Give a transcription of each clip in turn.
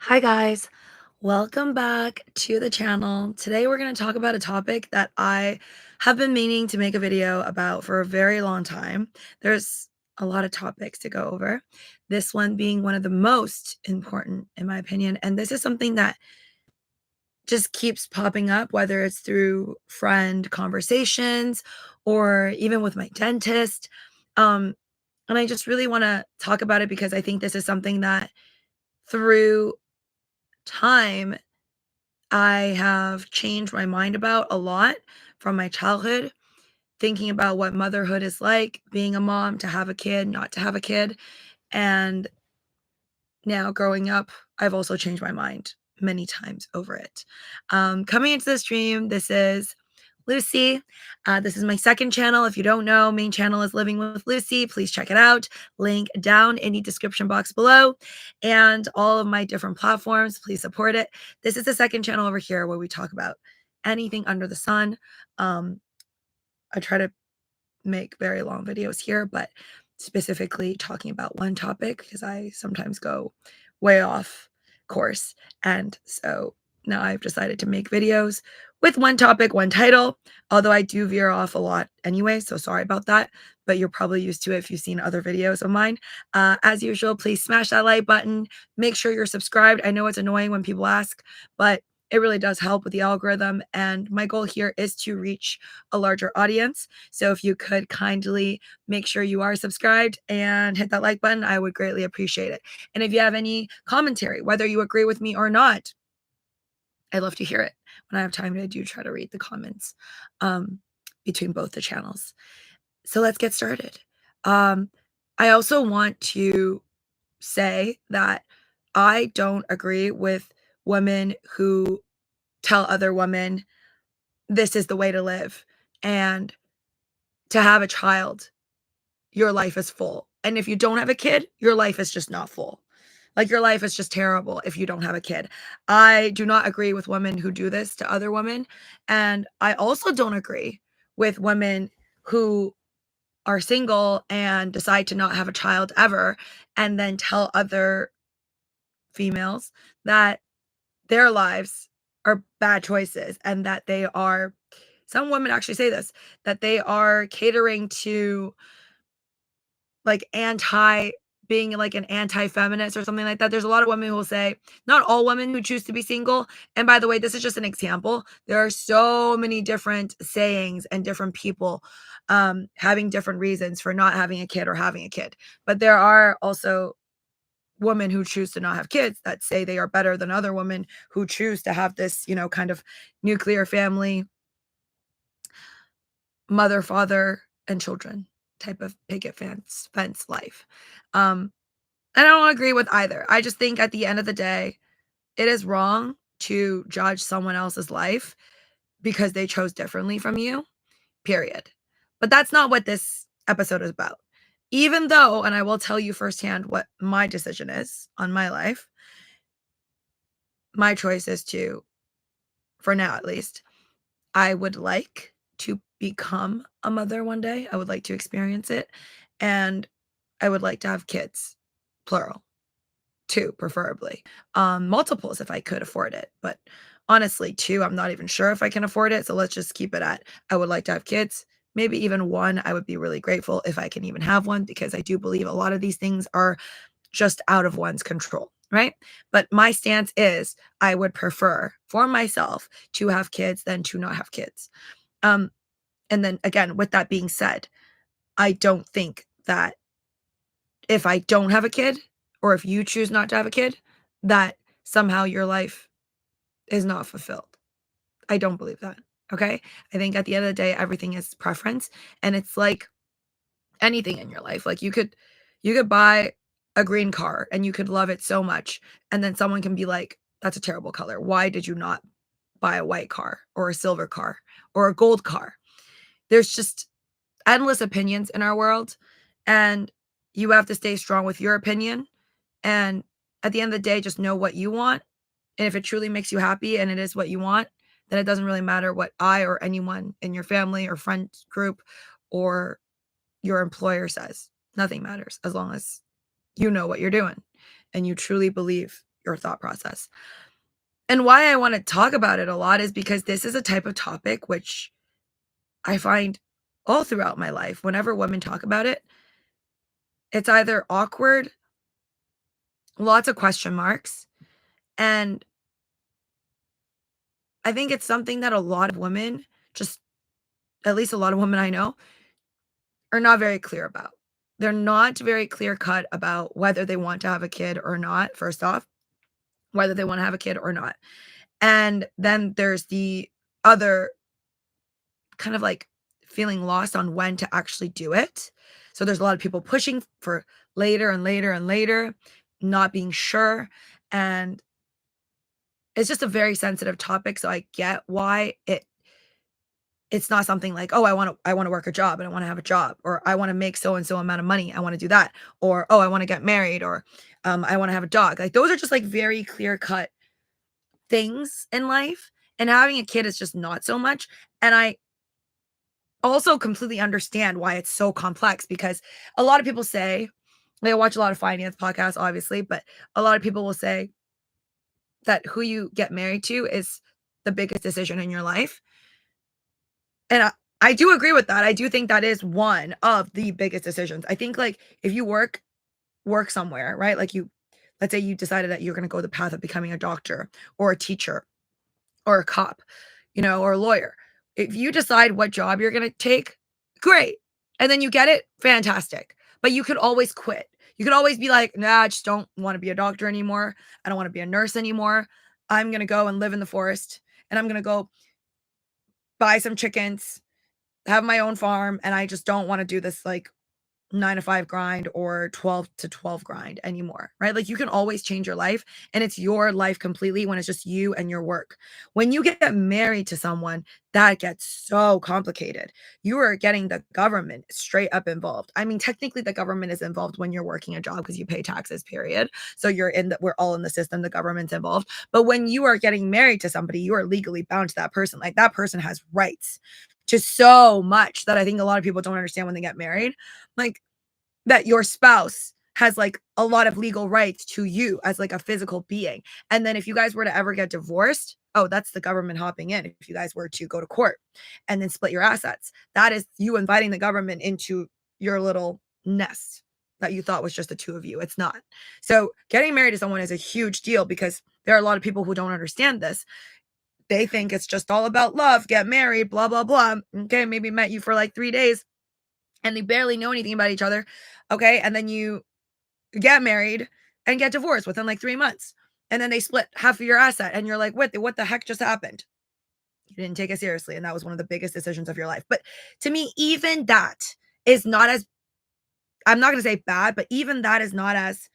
Hi guys, welcome back to the channel. Today we're going to talk about a topic that I have been meaning to make a video about for a very long time. There's a lot of topics to go over, this one being one of the most important in my opinion, and this is something that just keeps popping up, whether it's through friend conversations or even with my dentist. And I just really want to talk about it because I think this is something that through time I have changed my mind about a lot from my childhood, thinking about what motherhood is like, being a mom, to have a kid, not to have a kid. And now growing up, I've also changed my mind many times over it. Coming into the stream, this is Lucy. This is my second channel. If you don't know, main channel is Living with Lucy. Please check it out. Link down in the description box below. And all of my different platforms, please support it. This is the second channel over here where we talk about anything under the sun. I try to make very long videos here, but specifically talking about one topic because I sometimes go way off course. And so now I've decided to make videos with one topic, one title, although I do veer off a lot anyway, so sorry about that, but you're probably used to it if you've seen other videos of mine. As usual, please smash that like button. Make sure you're subscribed. I know it's annoying when people ask, but it really does help with the algorithm. And my goal here is to reach a larger audience. So if you could kindly make sure you are subscribed and hit that like button, I would greatly appreciate it. And if you have any commentary, whether you agree with me or not, I'd love to hear it. When I have time, I do try to read the comments between both the channels. So let's get started. I also want to say that I don't agree with women who tell other women this is the way to live, and to have a child, your life is full. And if you don't have a kid, your life is just not full. Like, your life is just terrible if you don't have a kid. I do not agree with women who do this to other women. And I also don't agree with women who are single and decide to not have a child ever and then tell other females that their lives are bad choices and that they are, some women actually say this, that they are catering to like being like an anti-feminist or something like that. There's a lot of women who will say, not all women who choose to be single. And by the way, this is just an example. There are so many different sayings and different people having different reasons for not having a kid or having a kid. But there are also women who choose to not have kids that say they are better than other women who choose to have this, kind of nuclear family, mother, father, and children type of picket fence life. And I don't agree with either. I just think at the end of the day, it is wrong to judge someone else's life because they chose differently from you, period. But that's not what this episode is about. Even though, and I will tell you firsthand what my decision is on my life, my choice is to, for now at least, I would like to become a mother one day. I would like to experience it. And I would like to have kids, plural, 2 preferably. Multiples if I could afford it. But honestly, 2, I'm not even sure if I can afford it. So let's just keep it at, I would like to have kids. Maybe even 1. I would be really grateful if I can even have 1, because I do believe a lot of these things are just out of one's control, right? But my stance is I would prefer for myself to have kids than to not have kids. And then again, with that being said, I don't think that if I don't have a kid, or if you choose not to have a kid, that somehow your life is not fulfilled. I don't believe that. Okay. I think at the end of the day, everything is preference. And it's like anything in your life. Like, you could buy a green car and you could love it so much. And then someone can be like, that's a terrible color. Why did you not buy a white car or a silver car or a gold car? There's just endless opinions in our world. And you have to stay strong with your opinion. And at the end of the day, just know what you want. And if it truly makes you happy and it is what you want, then it doesn't really matter what I or anyone in your family or friend group or your employer says. Nothing matters as long as you know what you're doing and you truly believe your thought process. And why I want to talk about it a lot is because this is a type of topic which I find all throughout my life, whenever women talk about it, it's either awkward, lots of question marks, and I think it's something that a lot of women, just at least a lot of women I know, are not very clear about. They're not very clear cut about whether they want to have a kid or not, first off, whether they want to have a kid or not. And then there's the other kind of like feeling lost on when to actually do it. So there's a lot of people pushing for later and later and later, not being sure. And it's just a very sensitive topic. So I get why it's not something like, oh, I want to work a job and I want to have a job, or I want to make so and so amount of money. I want to do that. Or oh, I want to get married, or I want to have a dog. Like those are just like very clear cut things in life. And having a kid is just not so much. And I also completely understand why it's so complex because a lot of people say, like, I watch a lot of finance podcasts, obviously, but a lot of people will say that who you get married to is the biggest decision in your life. And I do agree with that. I do think that is one of the biggest decisions. I think like if you work somewhere, right? Like let's say you decided that you're going to go the path of becoming a doctor or a teacher or a cop, or a lawyer. If you decide what job you're going to take, great. And then you get it, fantastic. But you could always quit. You could always be like, nah, I just don't want to be a doctor anymore. I don't want to be a nurse anymore. I'm going to go and live in the forest and I'm going to go buy some chickens, have my own farm. And I just don't want to do this like 9 to 5 grind or 12 to 12 grind anymore, right? Like you can always change your life and it's your life completely when it's just you and your work. When you get married to someone, that gets so complicated. You are getting the government straight up involved. I mean, technically the government is involved when you're working a job because you pay taxes, period. So we're all in the system, the government's involved. But when you are getting married to somebody, you are legally bound to that person. Like that person has rights to so much that I think a lot of people don't understand when they get married. Like that your spouse has like a lot of legal rights to you as like a physical being. And then if you guys were to ever get divorced, oh, that's the government hopping in. If you guys were to go to court and then split your assets, that is you inviting the government into your little nest that you thought was just the two of you. It's not. So getting married to someone is a huge deal because there are a lot of people who don't understand this. They think it's just all about love, get married, blah, blah, blah. Okay, maybe met you for like 3 days and they barely know anything about each other. Okay. And then you get married and get divorced within like 3 months. And then they split half of your asset. And you're like, what the heck just happened? You didn't take it seriously. And that was one of the biggest decisions of your life. But to me, even that is not as, I'm not going to say bad, but even that is not as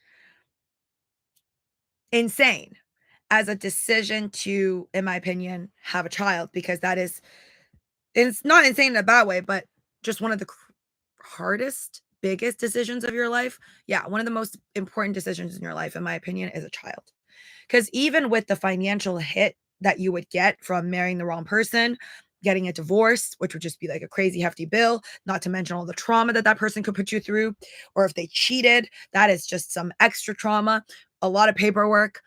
insane as a decision to, in my opinion, have a child, because that is, it's not insane in a bad way, but just one of the hardest, biggest decisions of your life. Yeah, one of the most important decisions in your life, in my opinion, is a child. Because even with the financial hit that you would get from marrying the wrong person, getting a divorce, which would just be like a crazy hefty bill, not to mention all the trauma that that person could put you through, or if they cheated, that is just some extra trauma, a lot of paperwork,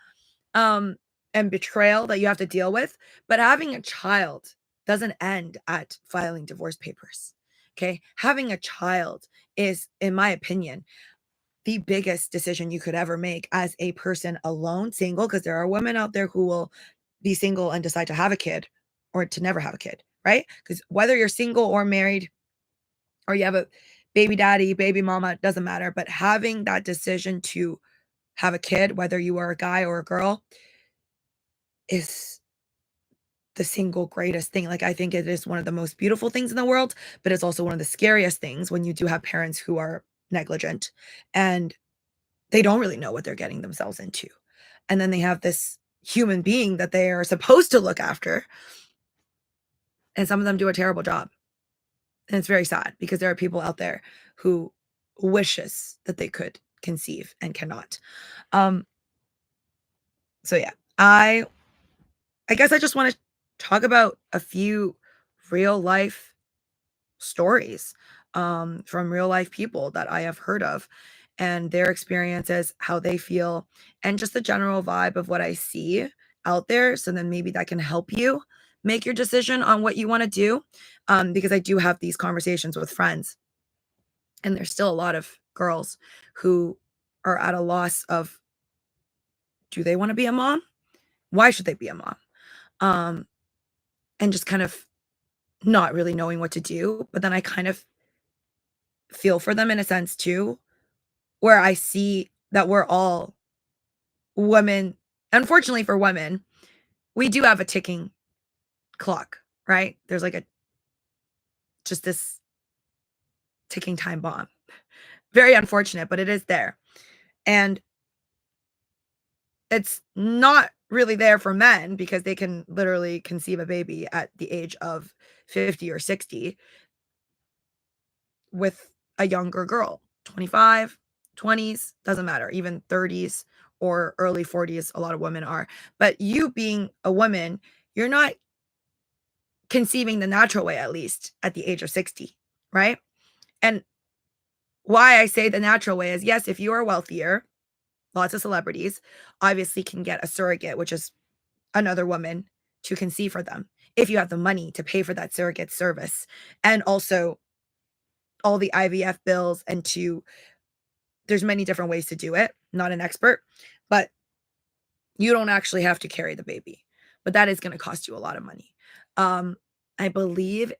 um, and betrayal that you have to deal with. But having a child doesn't end at filing divorce papers. Okay. Having a child is, in my opinion, the biggest decision you could ever make as a person alone, single, because there are women out there who will be single and decide to have a kid or to never have a kid, right? Because whether you're single or married or you have a baby daddy, baby mama, doesn't matter. But having that decision to have a kid, whether you are a guy or a girl, is the single greatest thing. Like, I think it is one of the most beautiful things in the world, but it's also one of the scariest things when you do have parents who are negligent and they don't really know what they're getting themselves into. And then they have this human being that they are supposed to look after, and some of them do a terrible job. And it's very sad because there are people out there who wishes that they could conceive and cannot. Um, so yeah, I guess I just want to talk about a few real life stories from real life people that I have heard of. and their experiences, how they feel, and just the general vibe of what I see out there. So then maybe that can help you make your decision on what you want to do. Because I do have these conversations with friends, and there's still a lot of girls who are at a loss of, do they want to be a mom? Why should they be a mom? Um, and just kind of not really knowing what to do. But then I kind of feel for them in a sense too, where I see that we're all women. Unfortunately for women, we do have a ticking clock, right? There's like a just this ticking time bomb. Very unfortunate, but it is there. And it's not really there for men because they can literally conceive a baby at the age of 50 or 60 with a younger girl, 25, 20s, doesn't matter, even 30s or early 40s, a lot of women are. But you being a woman, you're not conceiving the natural way, at least at the age of 60, right? And why I say the natural way is, yes, if you are wealthier, lots of celebrities obviously can get a surrogate, which is another woman to conceive for them. If you have the money to pay for that surrogate service, and also all the IVF bills, and there's many different ways to do it. Not an expert, but you don't actually have to carry the baby, but that is going to cost you a lot of money. I believe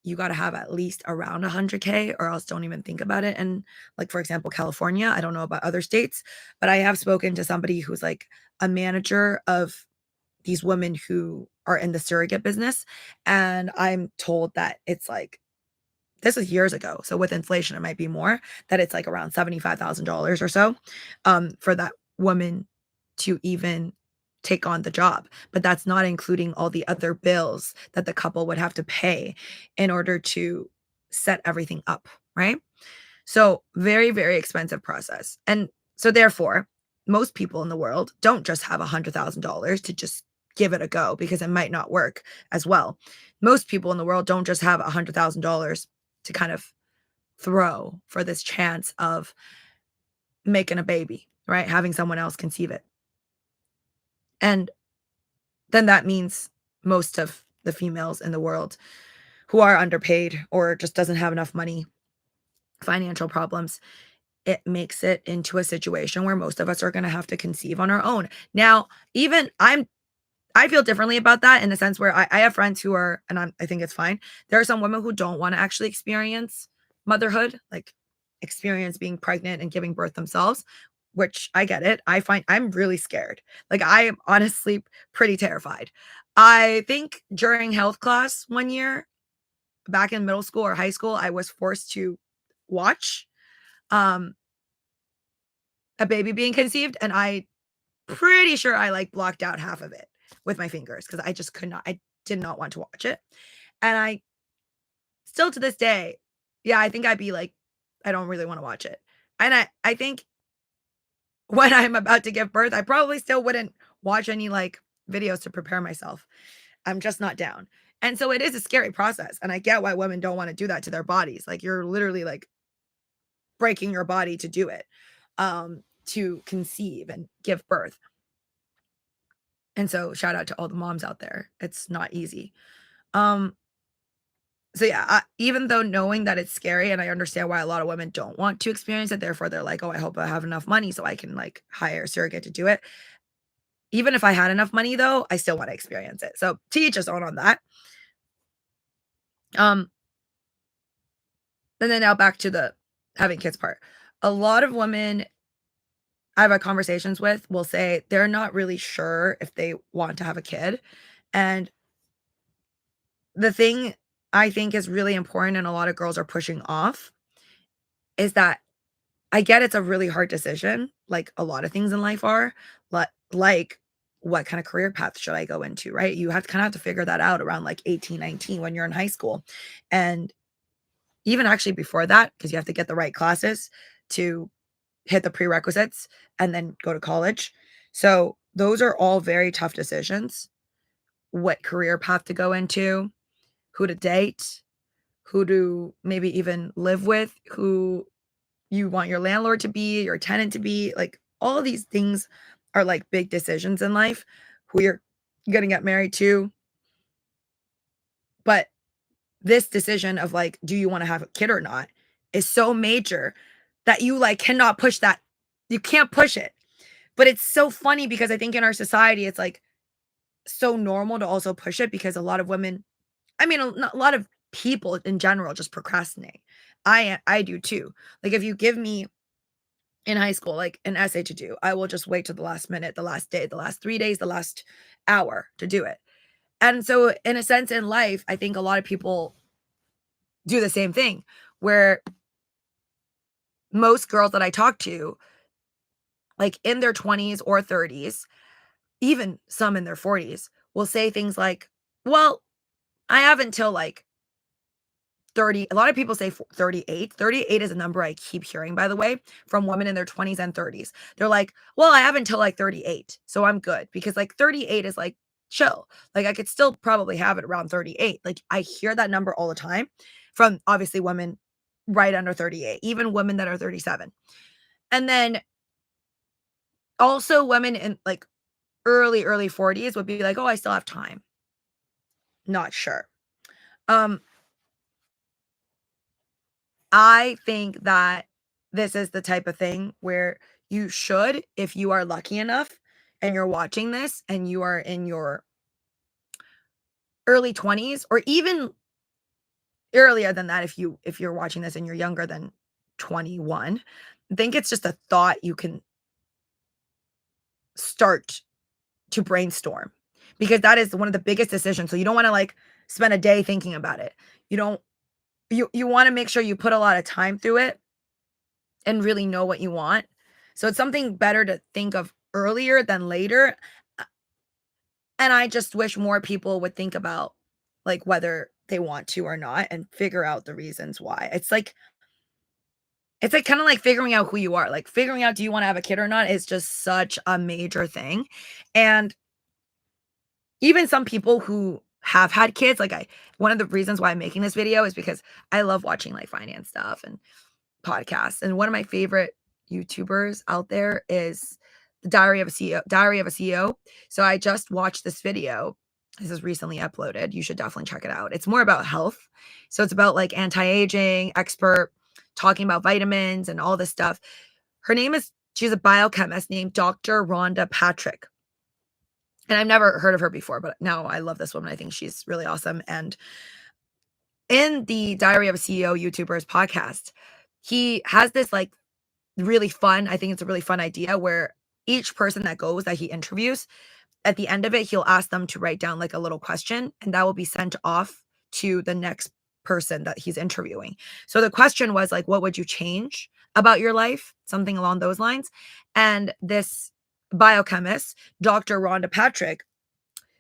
you got to have at least around 100K, or else don't even think about it. And like, for example, California, I don't know about other states, but I have spoken to somebody who's like a manager of these women who are in the surrogate business. And I'm told that it's like, this was years ago, so with inflation, it might be more, that it's like around $75,000 or so, for that woman to even take on the job. But that's not including all the other bills that the couple would have to pay in order to set everything up, right? So very, very expensive process. And so therefore, most people in the world don't just have $100,000 to just give it a go, because it might not work as well. Most people in the world don't just have $100,000 to kind of throw for this chance of making a baby, right? Having someone else conceive it. And then that means most of the females in the world who are underpaid or just doesn't have enough money, financial problems, it makes it into a situation where most of us are going to have to conceive on our own. Now, even I feel differently about that, in the sense where I have friends who are, and I think it's fine. There are some women who don't want to actually experience motherhood, like experience being pregnant and giving birth themselves, which I get it. I'm really scared. Like, I am honestly pretty terrified. I think during health class one year, back in middle school or high school, I was forced to watch um a baby being conceived, and I pretty sure I like blocked out half of it with my fingers because I just could not. I did not want to watch it. And I still to this day, yeah, I think I'd be like, I don't really want to watch it. And I think when I'm about to give birth, I probably still wouldn't watch any like videos to prepare myself. I'm just not down. And so it is a scary process. And I get why women don't want to do that to their bodies. Like, you're literally like breaking your body to do it, to conceive and give birth. And so shout out to all the moms out there. It's not easy. Um, so yeah, even though knowing that it's scary, and I understand why a lot of women don't want to experience it, therefore they're like, oh, I hope I have enough money so I can like hire a surrogate to do it. Even if I had enough money though, I still want to experience it. So to each his own on that. Um, and then now back to the having kids part. A lot of women I've had conversations with will say they're not really sure if they want to have a kid. And the thing I think is really important, and a lot of girls are pushing off, is that I get it's a really hard decision, like a lot of things in life are, like what kind of career path should I go into, right? You have to kind of have to figure that out around like 18, 19 when you're in high school. And even actually before that, because you have to get the right classes to hit the prerequisites and then go to college. So those are all very tough decisions. What career path to go into, who to date, who to maybe even live with, who you want your landlord to be, your tenant to be, like, all of these things are, like, big decisions in life, who you're gonna get married to, but this decision of, like, do you wanna have a kid or not is so major that you, like, cannot push that. You can't push it. But it's so funny because I think in our society, it's, like, so normal to also push it because a lot of women, I mean, a lot of people in general just procrastinate. I do too. Like, if you give me in high school, like, an essay to do, I will just wait till the last minute, the last day, the last 3 days, the last hour to do it. And so in a sense in life, I think a lot of people do the same thing, where most girls that I talk to, like, in their 20s or 30s, even some in their 40s, will say things like, "Well, I have until, like, 30." A lot of people say 38. 38 is a number I keep hearing, by the way, from women in their 20s and 30s. They're like, "Well, I have until, like, 38, so I'm good," because, like, 38 is, like, chill. Like, I could still probably have it around 38. Like, I hear that number all the time from, obviously, women right under 38, even women that are 37. And then also women in, like, early 40s would be like, "Oh, I still have time." Not sure. Um, I think that this is the type of thing where you should, if you are lucky enough and you're watching this and you are in your early 20s or even earlier than that, if you're watching this and you're younger than 21, I think it's just a thought you can start to brainstorm, because that is one of the biggest decisions. So you don't want to, like, spend a day thinking about it. You don't you want to make sure you put a lot of time through it and really know what you want. So it's something better to think of earlier than later. Uh, And I just wish more people would think about, like, whether they want to or not and figure out the reasons why. It's like kind of like figuring out who you are. Like, figuring out, do you want to have a kid or not, is just such a major thing. And even some people who have had kids, like, I one of the reasons why I'm making this video is because I love watching, like, finance stuff and podcasts, and one of my favorite YouTubers out there is the Diary of a CEO. So I just watched this video. This is recently uploaded. You should definitely check it out. It's more about health. So it's about, like, anti-aging expert talking about vitamins and all this stuff. She's a biochemist named Dr. Rhonda Patrick. And I've never heard of her before, but now I love this woman. I think she's really awesome. And in the Diary of a CEO YouTuber's podcast, he has this, like, really fun, I think it's a really fun idea where each person that goes that he interviews, at the end of it, he'll ask them to write down, like, a little question, and that will be sent off to the next person that he's interviewing. So the question was, like, what would you change about your life? Something along those lines. And this biochemist, Dr. Rhonda Patrick,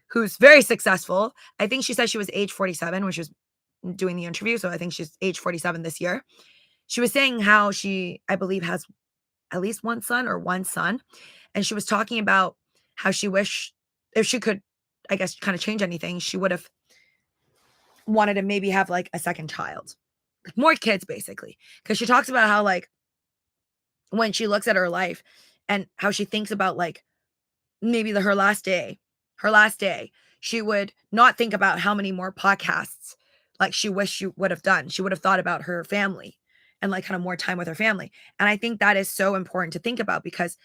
who's very successful, I think she said she was age 47 when she was doing the interview. So I think she's age 47 this year. She was saying how she, I believe, has at least one son, and she was talking about how she wished, if she could, I guess, kind of change anything, she would have wanted to maybe have, like, a second child. Like, more kids, basically. Because she talks about how, like, when she looks at her life and how she thinks about, like, maybe her last day, she would not think about how many more podcasts, like, she wished she would have done. She would have thought about her family and, like, kind of more time with her family. And I think that is so important to think about because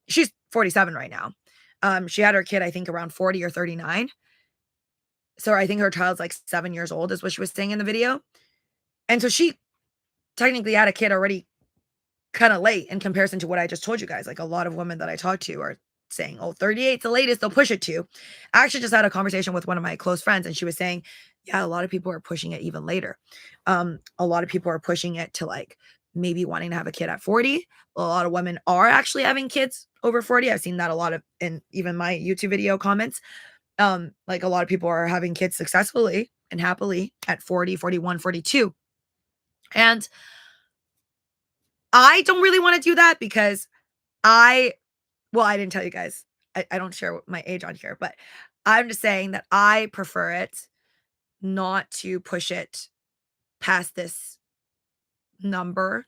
she's 47 right now. She had her kid, I think, around 40 or 39. So I think her child's, like, 7 years old is what she was saying in the video. And so she technically had a kid already kinda late in comparison to what I just told you guys. Like, a lot of women that I talk to are saying, "Oh, 38's the latest they'll push it to." I actually just had a conversation with one of my close friends, and she was saying, "Yeah, a lot of people are pushing it even later." A lot of people are pushing it to, like, maybe wanting to have a kid at 40. A lot of women are actually having kids over 40. I've seen that a lot of in even my YouTube video comments. Like, a lot of people are having kids successfully and happily at 40, 41, 42. And I don't really wanna do that because I well, I didn't tell you guys. I don't share my age on here, but I'm just saying that I prefer it not to push it past this number.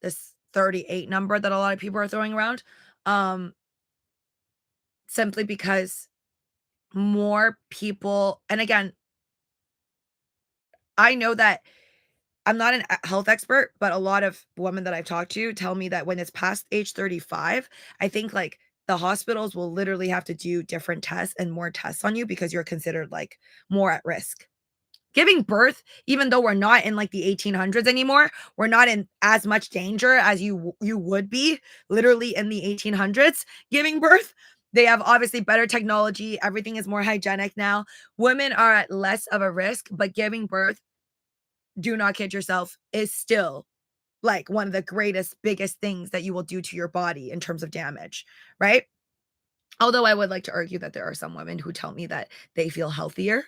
this 38 number that a lot of people are throwing around, um, simply because more people, and again, I know that I'm not a health expert, but a lot of women that I've talked to tell me that when it's past age 35, I think, like, the hospitals will literally have to do different tests and more tests on you because you're considered, like, more at risk. Giving birth, even though we're not in, like, the 1800s anymore, we're not in as much danger as you would be literally in the 1800s giving birth. They have obviously better technology, everything is more hygienic now. Women are at less of a risk, but giving birth, do not kid yourself, is still, like, one of the greatest, biggest things that you will do to your body in terms of damage, right? Although I would like to argue that there are some women who tell me that they feel healthier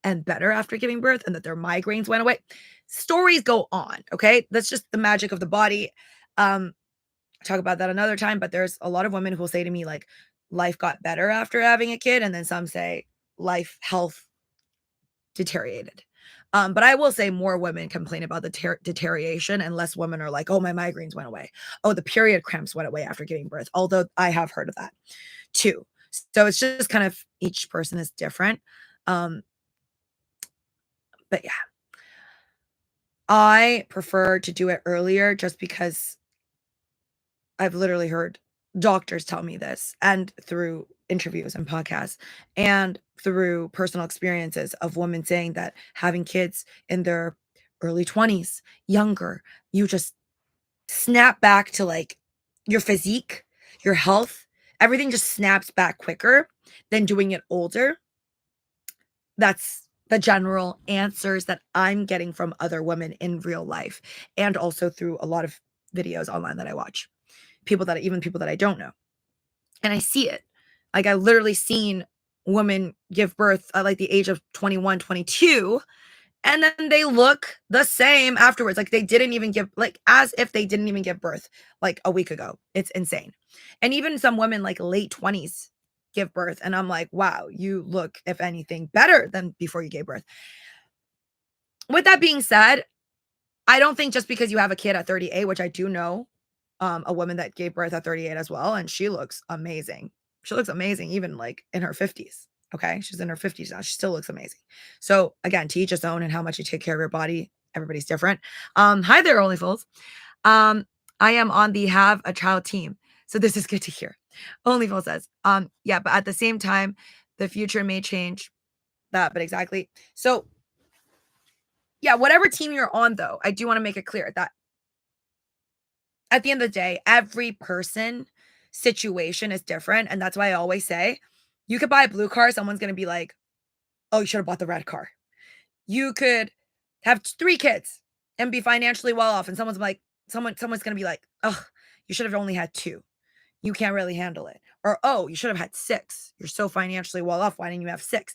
and better after giving birth and that their migraines went away. Stories go on, okay? That's just the magic of the body. Um, talk about that another time, but there's a lot of women who will say to me, like, life got better after having a kid, and then some say life health deteriorated. But I will say more women complain about the deterioration, and less women are like, oh, my migraines went away. Oh, the period cramps went away after giving birth. Although I have heard of that too. So it's just kind of each person is different. Um, but yeah, I prefer to do it earlier just because I've literally heard doctors tell me this, and through interviews and podcasts and through personal experiences of women saying that having kids in their early 20s, younger, you just snap back to, like, your physique, your health, everything just snaps back quicker than doing it older. That's the general answers that I'm getting from other women in real life, and also through a lot of videos online that I watch. People that I don't know. And I see it. Like, I literally seen women give birth at, like, the age of 21, 22, and then they look the same afterwards. Like, they didn't even give, like, as if they didn't even give birth, like, a week ago. It's insane. And even some women, like, late 20s give birth, and I'm like, "Wow, you look, if anything, better than before you gave birth." With that being said, I don't think just because you have a kid at 38, which I do know, a woman that gave birth at 38 as well, and she looks amazing. She looks amazing even, like, in her 50s, okay? She's in her 50s now, she still looks amazing. So, again, to each his own and how much you take care of your body, everybody's different. Hi there, OnlyFools. I am on the have a child team, so this is good to hear. OnlyFools says, yeah, but at the same time, the future may change that, but exactly. So, yeah, whatever team you're on, though, I do wanna make it clear that at the end of the day, every person situation is different, and that's why I always say, you could buy a blue car, someone's gonna be like, "Oh, you should have bought the red car." You could have 3 kids and be financially well off, and someone's gonna be like, "Ugh, you should have only had 2. You can't really handle it." Or, "Oh, you should have had 6. You're so financially well off, why didn't you have 6?"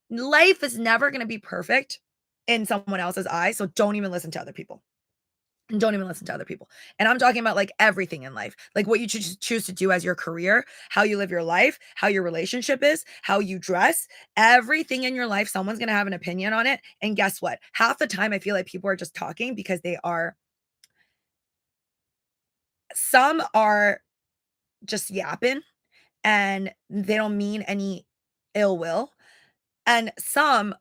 Life is never gonna be perfect in someone else's eyes, so don't even listen to other people. And don't even listen to other people. And I'm talking about, like, everything in life, like what you choose to do as your career, how you live your life, how your relationship is, how you dress, everything in your life, someone's gonna have an opinion on it. And guess what? Half the time I feel like people are just talking because some are just yapping and they don't mean any ill will. And some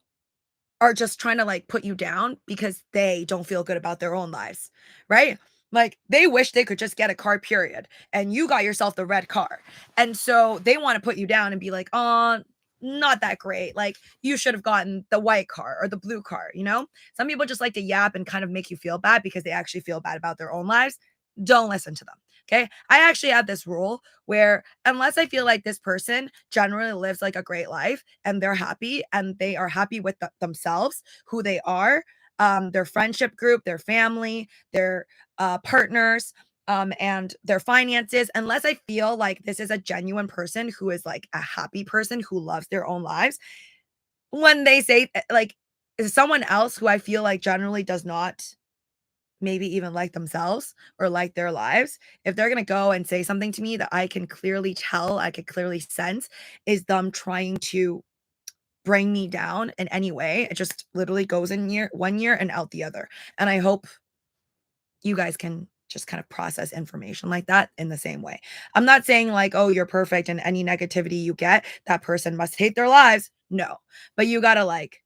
are just trying to, like, put you down because they don't feel good about their own lives, right? Like, they wish they could just get a car, period, and you got yourself the red car. And so they wanna put you down and be like, "Oh, not that great. Like, you should have gotten the white car or the blue car," you know? Some people just like to yap and kind of make you feel bad because they actually feel bad about their own lives. Don't listen to them, okay? I actually have this rule where unless I feel like this person generally lives, like, a great life and they're happy and they are happy with themselves, who they are, their friendship group, their family, their partners, and their finances, unless I feel like this is a genuine person who is, like, a happy person who loves their own lives, when they say, like, someone else who I feel like generally does not maybe even like themselves or like their lives, if they're gonna go and say something to me that I can clearly tell, I could clearly sense is them trying to bring me down in any way, it just literally goes in one ear and out the other. And I hope you guys can just kind of process information like that in the same way. I'm not saying like, "Oh, you're perfect and any negativity you get, that person must hate their lives." No. But you gotta, like,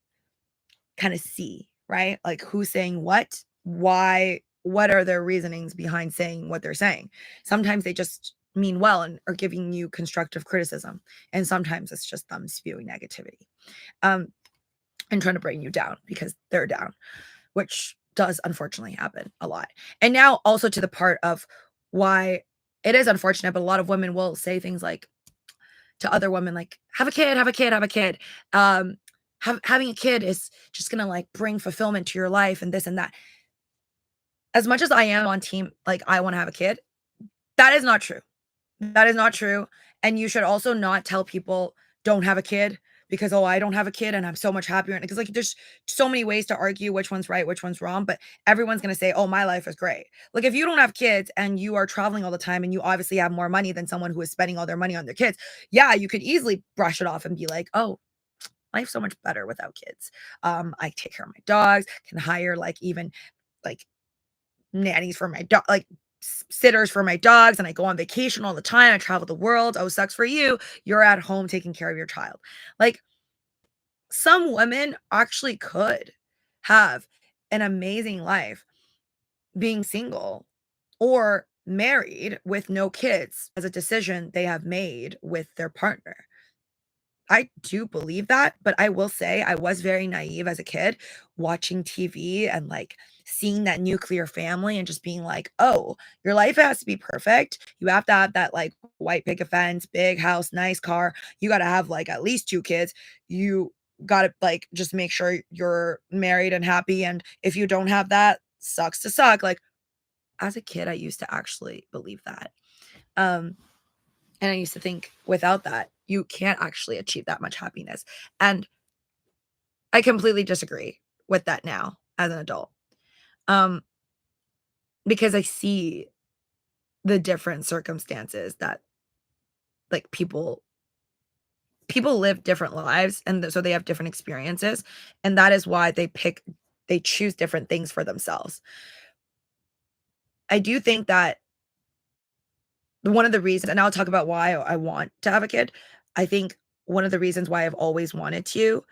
kinda see, right? Like, who's saying what, why, what are their reasonings behind saying what they're saying? Sometimes they just mean well and are giving you constructive criticism, and sometimes it's just them spewing negativity, um, and trying to bring you down because they're down, which does unfortunately happen a lot. And now also to the part of why it is unfortunate, but a lot of women will say things like to other women, like, "Have a kid, have a kid, have a kid." Having a kid is just gonna like bring fulfillment to your life and this and that. As much as I am on team, like, I want to have a kid, that is not true. That is not true. And you should also not tell people don't have a kid because, oh, I don't have a kid and I'm so much happier. Because, like, there's so many ways to argue which one's right, which one's wrong, but everyone's going to say, oh, my life is great. Like, if you don't have kids and you are traveling all the time and you obviously have more money than someone who is spending all their money on their kids, yeah, you could easily brush it off and be like, oh, life's so much better without kids. I take care of my dogs, can hire like even like nannies for my dog, like sitters for my dogs, and I go on vacation all the time. I travel the world. Oh, sucks for you. You're at home taking care of your child. Like some women actually could have an amazing life being single or married with no kids as a decision they have made with their partner. I do believe that, but I will say I was very naive as a kid watching TV and, like, seeing that nuclear family and just being like, "Oh, your life has to be perfect. You have to have that, like, white picket fence, big house, nice car. You gotta have, like, at least 2 kids. You gotta, like, just make sure you're married and happy, and if you don't have that, sucks to suck." Like, as a kid, I used to actually believe that. Um and I used to think without that, you can't actually achieve that much happiness. And I completely disagree with that now as an adult. Um, because I see the different circumstances that like people live different lives and so they have different experiences. And that is why they choose different things for themselves. I do think that one of the reasons, and I'll talk about why I want to have a kid. I think one of the reasons why I've always wanted to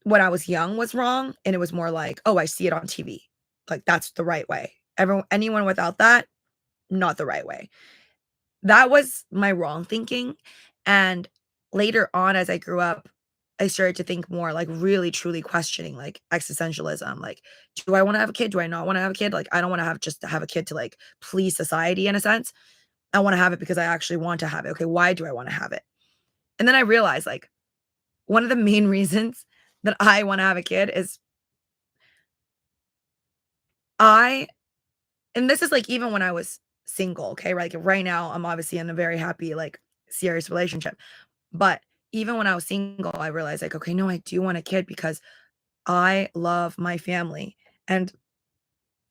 when I was young was wrong, and it was more like, "Oh, I see it on TV. Like, that's the right way." Anyone without that, not the right way. That was my wrong thinking, and later on as I grew up, I started to think more, like, really truly questioning, like, existentialism, like, "Do I wanna have a kid? Do I not wanna have a kid?" Like, I don't wanna have just to have a kid to, like, please society in a sense. I wanna have it because I actually want to have it. Okay, why do I wanna have it? And then I realized, like, one of the main reasons that I wanna have a kid is I and this is, like, even when I was single, okay, like, right now, I'm obviously in a very happy, like, serious relationship, but even when I was single, I realized, like, okay, no, I do want a kid because I love my family, and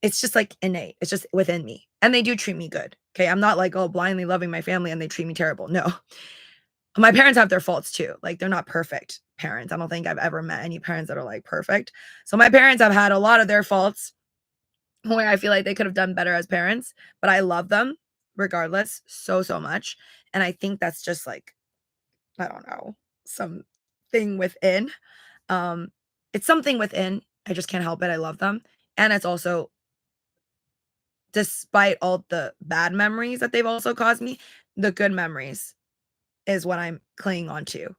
it's just, like, innate, it's just within me, and they do treat me good, okay? I'm not, like, oh, blindly loving my family and they treat me terrible, no. My parents have their faults too, like, they're not perfect parents. I don't think I've ever met any parents that are, like, perfect. So my parents have had a lot of their faults where I feel like they could have done better as parents, but I love them regardless so, so much, and I think that's just, like, I don't know, something within, um, it's something within, I just can't help it, I love them, and it's also despite all the bad memories that they've also caused me, the good memories is what I'm clinging on to,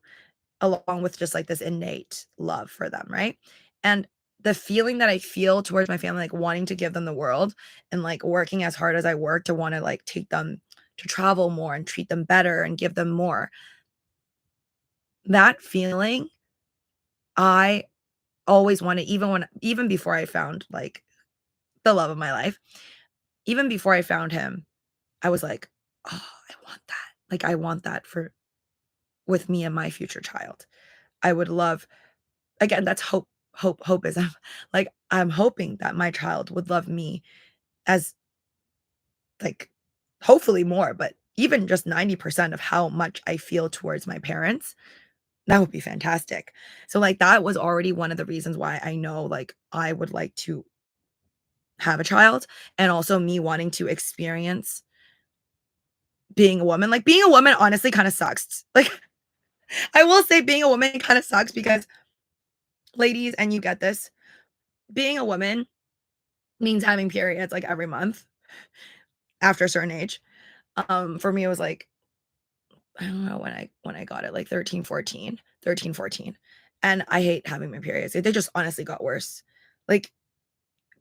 along with just, like, this innate love for them, right? And the feeling that I feel towards my family, like, wanting to give them the world and, like, working as hard as I work to wanna, like, take them to travel more and treat them better and give them more, that feeling, I always wanted even before I found, like, the love of my life, even before I found him, I was like, "Oh, I want that." Like, I want that for with me and my future child. I would love again, that's hopeism. Like, I'm hoping that my child would love me as, like, hopefully more, but even just 90% of how much I feel towards my parents, that would be fantastic. So, like, that was already one of the reasons why I know, like, I would like to have a child, and also me wanting to experience being a woman. Like, being a woman honestly kinda sucks. Like, I will say being a woman kinda sucks because, ladies, and you get this, being a woman means having periods, like, every month after a certain age. For me, it was, like, I don't know when I got it, like 13, 14, and I hate having my periods. They just honestly got worse. Like,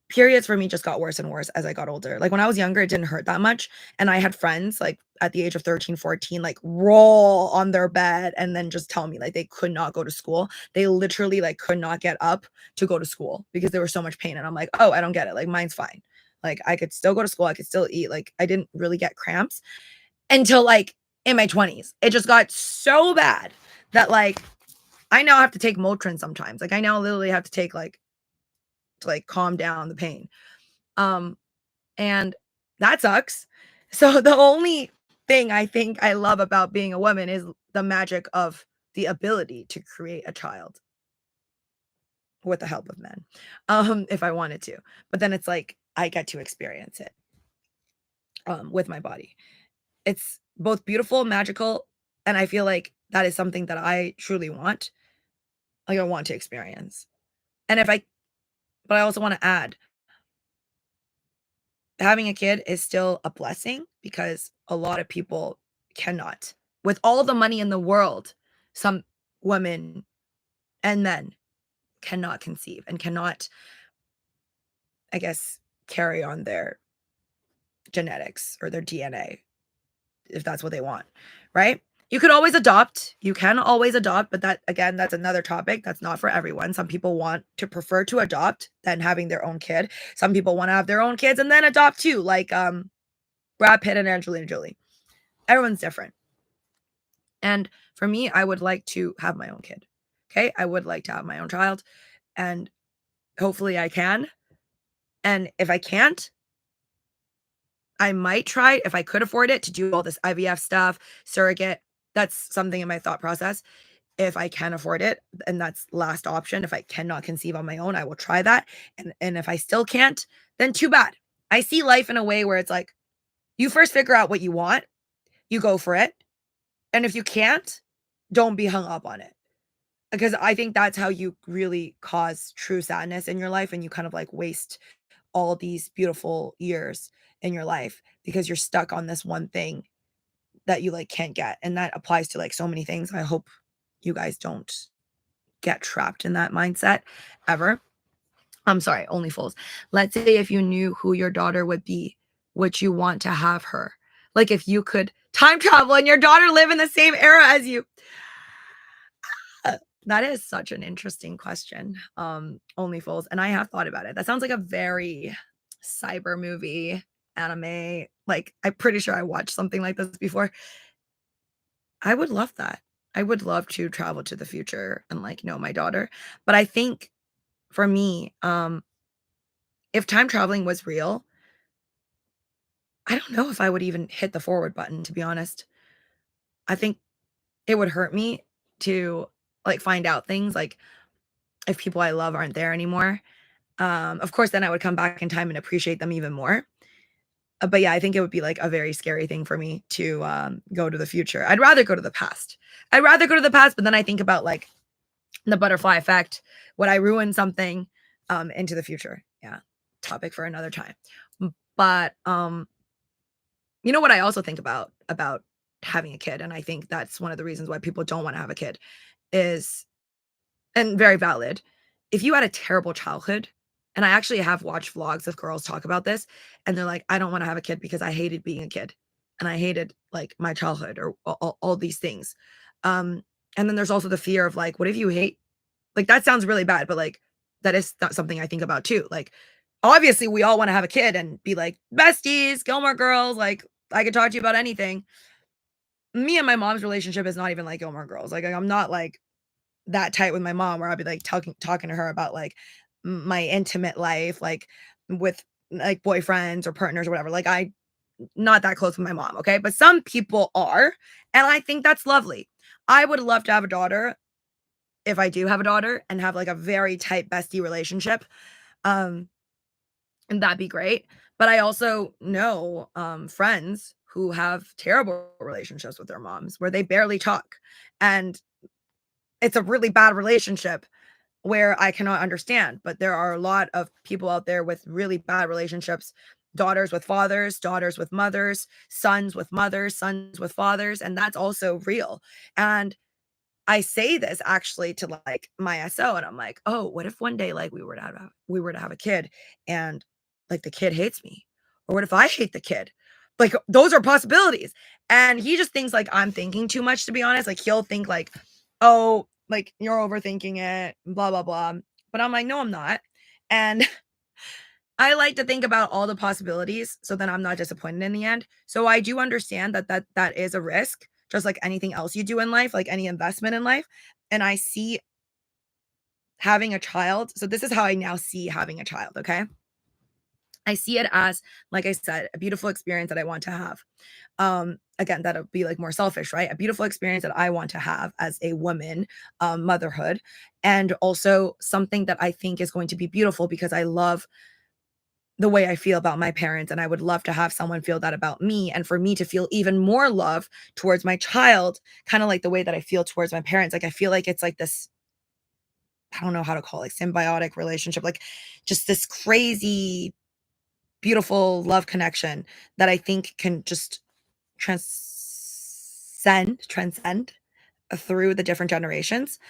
periods for me just got worse and worse as I got older. Like, when I was younger, it didn't hurt that much, and I had friends, like, at the age of 13, 14, like, roll on their bed and then just tell me, like, they could not go to school. They literally, like, could not get up to go to school because there was so much pain, and I'm like, "Oh, I don't get it, like, mine's fine." Like, I could still go to school, I could still eat, like, I didn't really get cramps until, like, in my 20s. It just got so bad that, like, I now have to take Motrin sometimes. Like, I now literally have to take, like, to, like, calm down the pain. Um, and that sucks. So the only thing I think I love about being a woman is the magic of the ability to create a child with the help of men, if I wanted to. But then it's like I get to experience it with my body. It's both beautiful, magical, and I feel like that is something that I truly want. Like, I want to experience. And if I but I also want to add, having a kid is still a blessing because a lot of people cannot. With all the money in the world, some women and men cannot conceive and cannot, I guess, carry on their genetics or their DNA if that's what they want, right? You could always adopt. You can always adopt, but that again, that's another topic. That's not for everyone. Some people want to prefer to adopt than having their own kid. Some people want to have their own kids and then adopt too, like Brad Pitt and Angelina Jolie. Everyone's different. And for me, I would like to have my own kid. Okay? I would like to have my own child, and hopefully I can. And if I can't, I might try, if I could afford it, to do all this IVF stuff, surrogate. That's something in my thought process. If I can afford it, and that's last option. If I cannot conceive on my own, I will try that. And if I still can't, then too bad. I see life in a way where it's like, you first figure out what you want, you go for it. And if you can't, don't be hung up on it. Because I think that's how you really cause true sadness in your life, and you kind of like waste all these beautiful years in your life because you're stuck on this one thing that you like can't get. And that applies to like so many things. I hope you guys don't get trapped in that mindset ever. I'm sorry, only fools. Let's say if you knew who your daughter would be, would you want to have her? Like, if you could time travel and your daughter live in the same era as you. That is such an interesting question. Only fools. And I have thought about it. That sounds like a very cyber movie, anime. Like, I'm pretty sure I watched something like this before. I would love that. I would love to travel to the future and like know my daughter. But I think for me, if time traveling was real, I don't know if I would even hit the forward button, to be honest. I think it would hurt me to like find out things like if people I love aren't there anymore. Of course, then I would come back in time and appreciate them even more. But yeah, I think it would be like a very scary thing for me to go to the future. I'd rather go to the past. I'd rather go to the past, but then I think about like the butterfly effect. Would I ruin something into the future? Yeah, topic for another time. But you know what I also think about having a kid, and I think that's one of the reasons why people don't want to have a kid is, and very valid, if you had a terrible childhood, and I actually have watched vlogs of girls talk about this, and they're like, "I don't wanna have a kid because I hated being a kid, and I hated, like, my childhood," or all these things. And then there's also the fear of, like, what if you hate, like, that sounds really bad, but, like, that is not something I think about too. Like, obviously, we all wanna have a kid and be like, "Besties, Gilmore Girls, like, I could talk to you about anything." Me and my mom's relationship is not even like Gilmore Girls. Like, I'm not, like, that tight with my mom where I'll be, like, talking to her about, like, my intimate life, like, with, like, boyfriends or partners or whatever. Like, I not that close with my mom, okay? But some people are, and I think that's lovely. I would love to have a daughter, if I do have a daughter, and have, like, a very tight bestie relationship. Um, and that'd be great. But I also know, friends who have terrible relationships with their moms where they barely talk, and it's a really bad relationship where I cannot understand, but there are a lot of people out there with really bad relationships, daughters with fathers, daughters with mothers, sons with fathers, and that's also real. And I say this actually to, like, my SO, and I'm like, "Oh, what if one day, like, we were to have a kid and, like, the kid hates me? Or what if I hate the kid?" Like, those are possibilities, and he just thinks, like, I'm thinking too much, to be honest, like, he'll think, like, "Oh, like, you're overthinking it, blah, blah, blah," but I'm like, "No, I'm not," and I like to think about all the possibilities so that I'm not disappointed in the end. So I do understand that is a risk, just like anything else you do in life, like any investment in life. And I see having a child. So this is how I now see having a child. Okay. I see it as, like I said, a beautiful experience that I want to have. Again, that'll be like more selfish, right? A beautiful experience that I want to have as a woman, motherhood, and also something that I think is going to be beautiful because I love the way I feel about my parents, and I would love to have someone feel that about me, and for me to feel even more love towards my child, kinda like the way that I feel towards my parents. Like, I feel like it's like this, I don't know how to call it, like, symbiotic relationship, like, just this crazy, beautiful love connection that I think can just transcend through the different generations.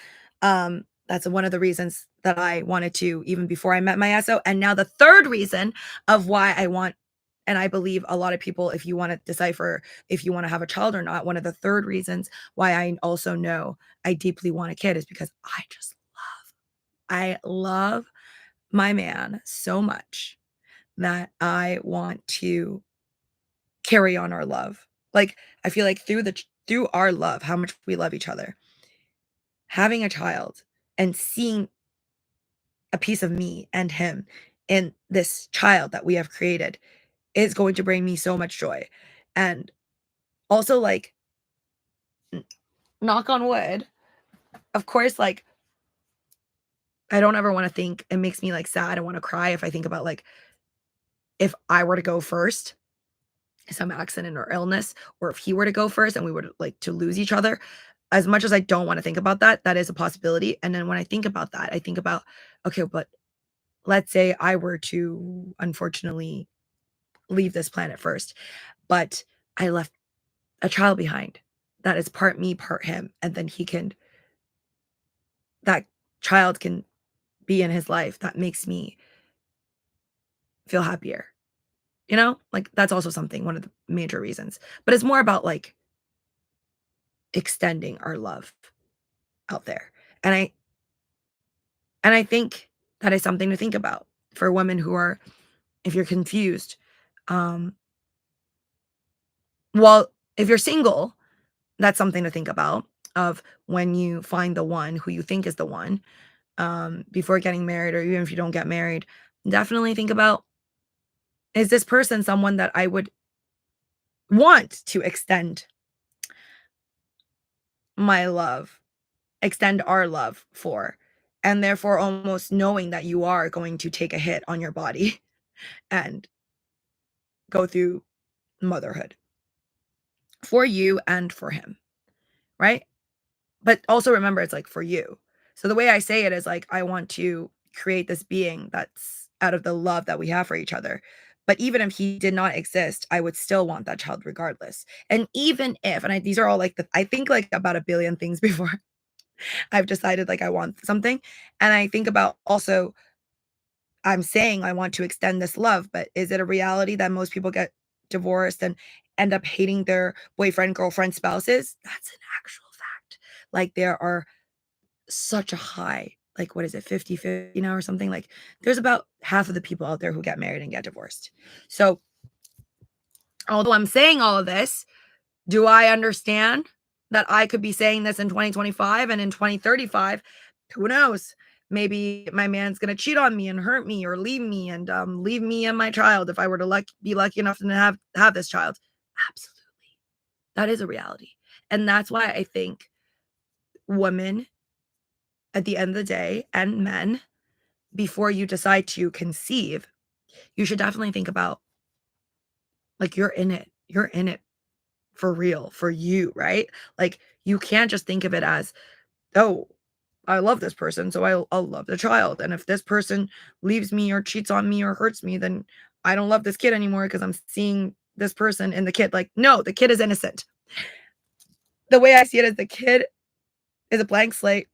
That's one of the reasons that I wanted to even before I met my SO, and now the third reason of why I want, and I believe a lot of people, if you wanna decipher if you wanna have a child or not, one of the third reasons why I also know I deeply want a kid is because I love my man so much that I want to carry on our love. Like, I feel like through our love, how much we love each other, having a child and seeing a piece of me and him in this child that we have created is going to bring me so much joy. And also, like, knock on wood, of course, like, I don't ever want to think it makes me like sad. I want to cry if I think about like if I were to go first, some accident or illness, or if he were to go first and we were to, like, to lose each other. As much as I don't want to think about that, that is a possibility. And then when I think about that, I think about, okay, but let's say I were to unfortunately leave this planet first, but I left a child behind that is part me, part him, and then that child can be in his life. That makes me feel happier, you know? Like, that's also something, one of the major reasons, but it's more about, like, extending our love out there, and I think that is something to think about for women who are, if you're confused, um, well, if you're single, that's something to think about, of when you find the one who you think is the one, before getting married, or even if you don't get married, definitely think about, is this person someone that I would want to my love extend our love for? And therefore, almost knowing that you are going to take a hit on your body and go through motherhood for you and for him, right? But also remember, it's like for you. So the way I say it is like, I want to create this being that's out of the love that we have for each other. But even if he did not exist, I would still want that child regardless. And even if, and these are all like I think like about a billion things before I've decided like I want something. And I think about also, I'm saying I want to extend this love, but is it a reality that most people get divorced and end up hating their boyfriend, girlfriend, spouses? That's an actual fact. Like, there are such a high, like, what is it, 50-50 now or something? Like, there's about half of the people out there who get married and get divorced. So, although I'm saying all of this, do I understand that I could be saying this in 2025 and in 2035? Who knows? Maybe my man's gonna cheat on me and hurt me or leave me and leave me and my child if I were to be lucky enough to have this child. Absolutely, that is a reality, and that's why I think women, at the end of the day, and men, before you decide to conceive, you should definitely think about, like, you're in it. You're in it for real, for you, right? Like, you can't just think of it as, "Oh, I love this person, so I'll love the child, and if this person leaves me or cheats on me or hurts me, then I don't love this kid anymore because 'cause I'm seeing this person in the kid." Like, no, the kid is innocent. The way I see it is the kid is a blank slate.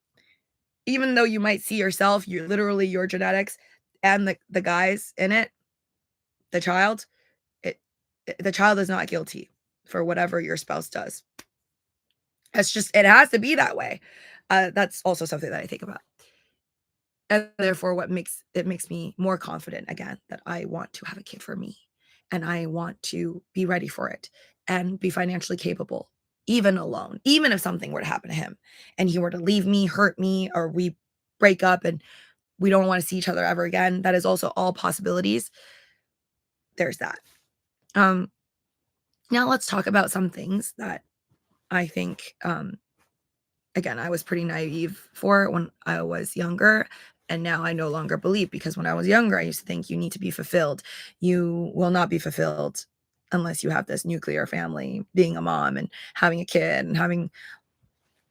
Even though you might see yourself, you literally your genetics and the guys in it, the child, it the child is not guilty for whatever your spouse does. It's just it has to be that way. That's also something that I think about. And therefore, what makes me more confident again that I want to have a kid for me, and I want to be ready for it and be financially capable, even alone, even if something were to happen to him and he were to leave me, hurt me, or we break up and we don't want to see each other ever again. That is also all possibilities. There's that. Um, Now let's talk about some things that I think, again, I was pretty naive for when I was younger. And now I no longer believe, because when I was younger, I used to think you need to be fulfilled. You will not be fulfilled unless you have this nuclear family, being a mom and having a kid and having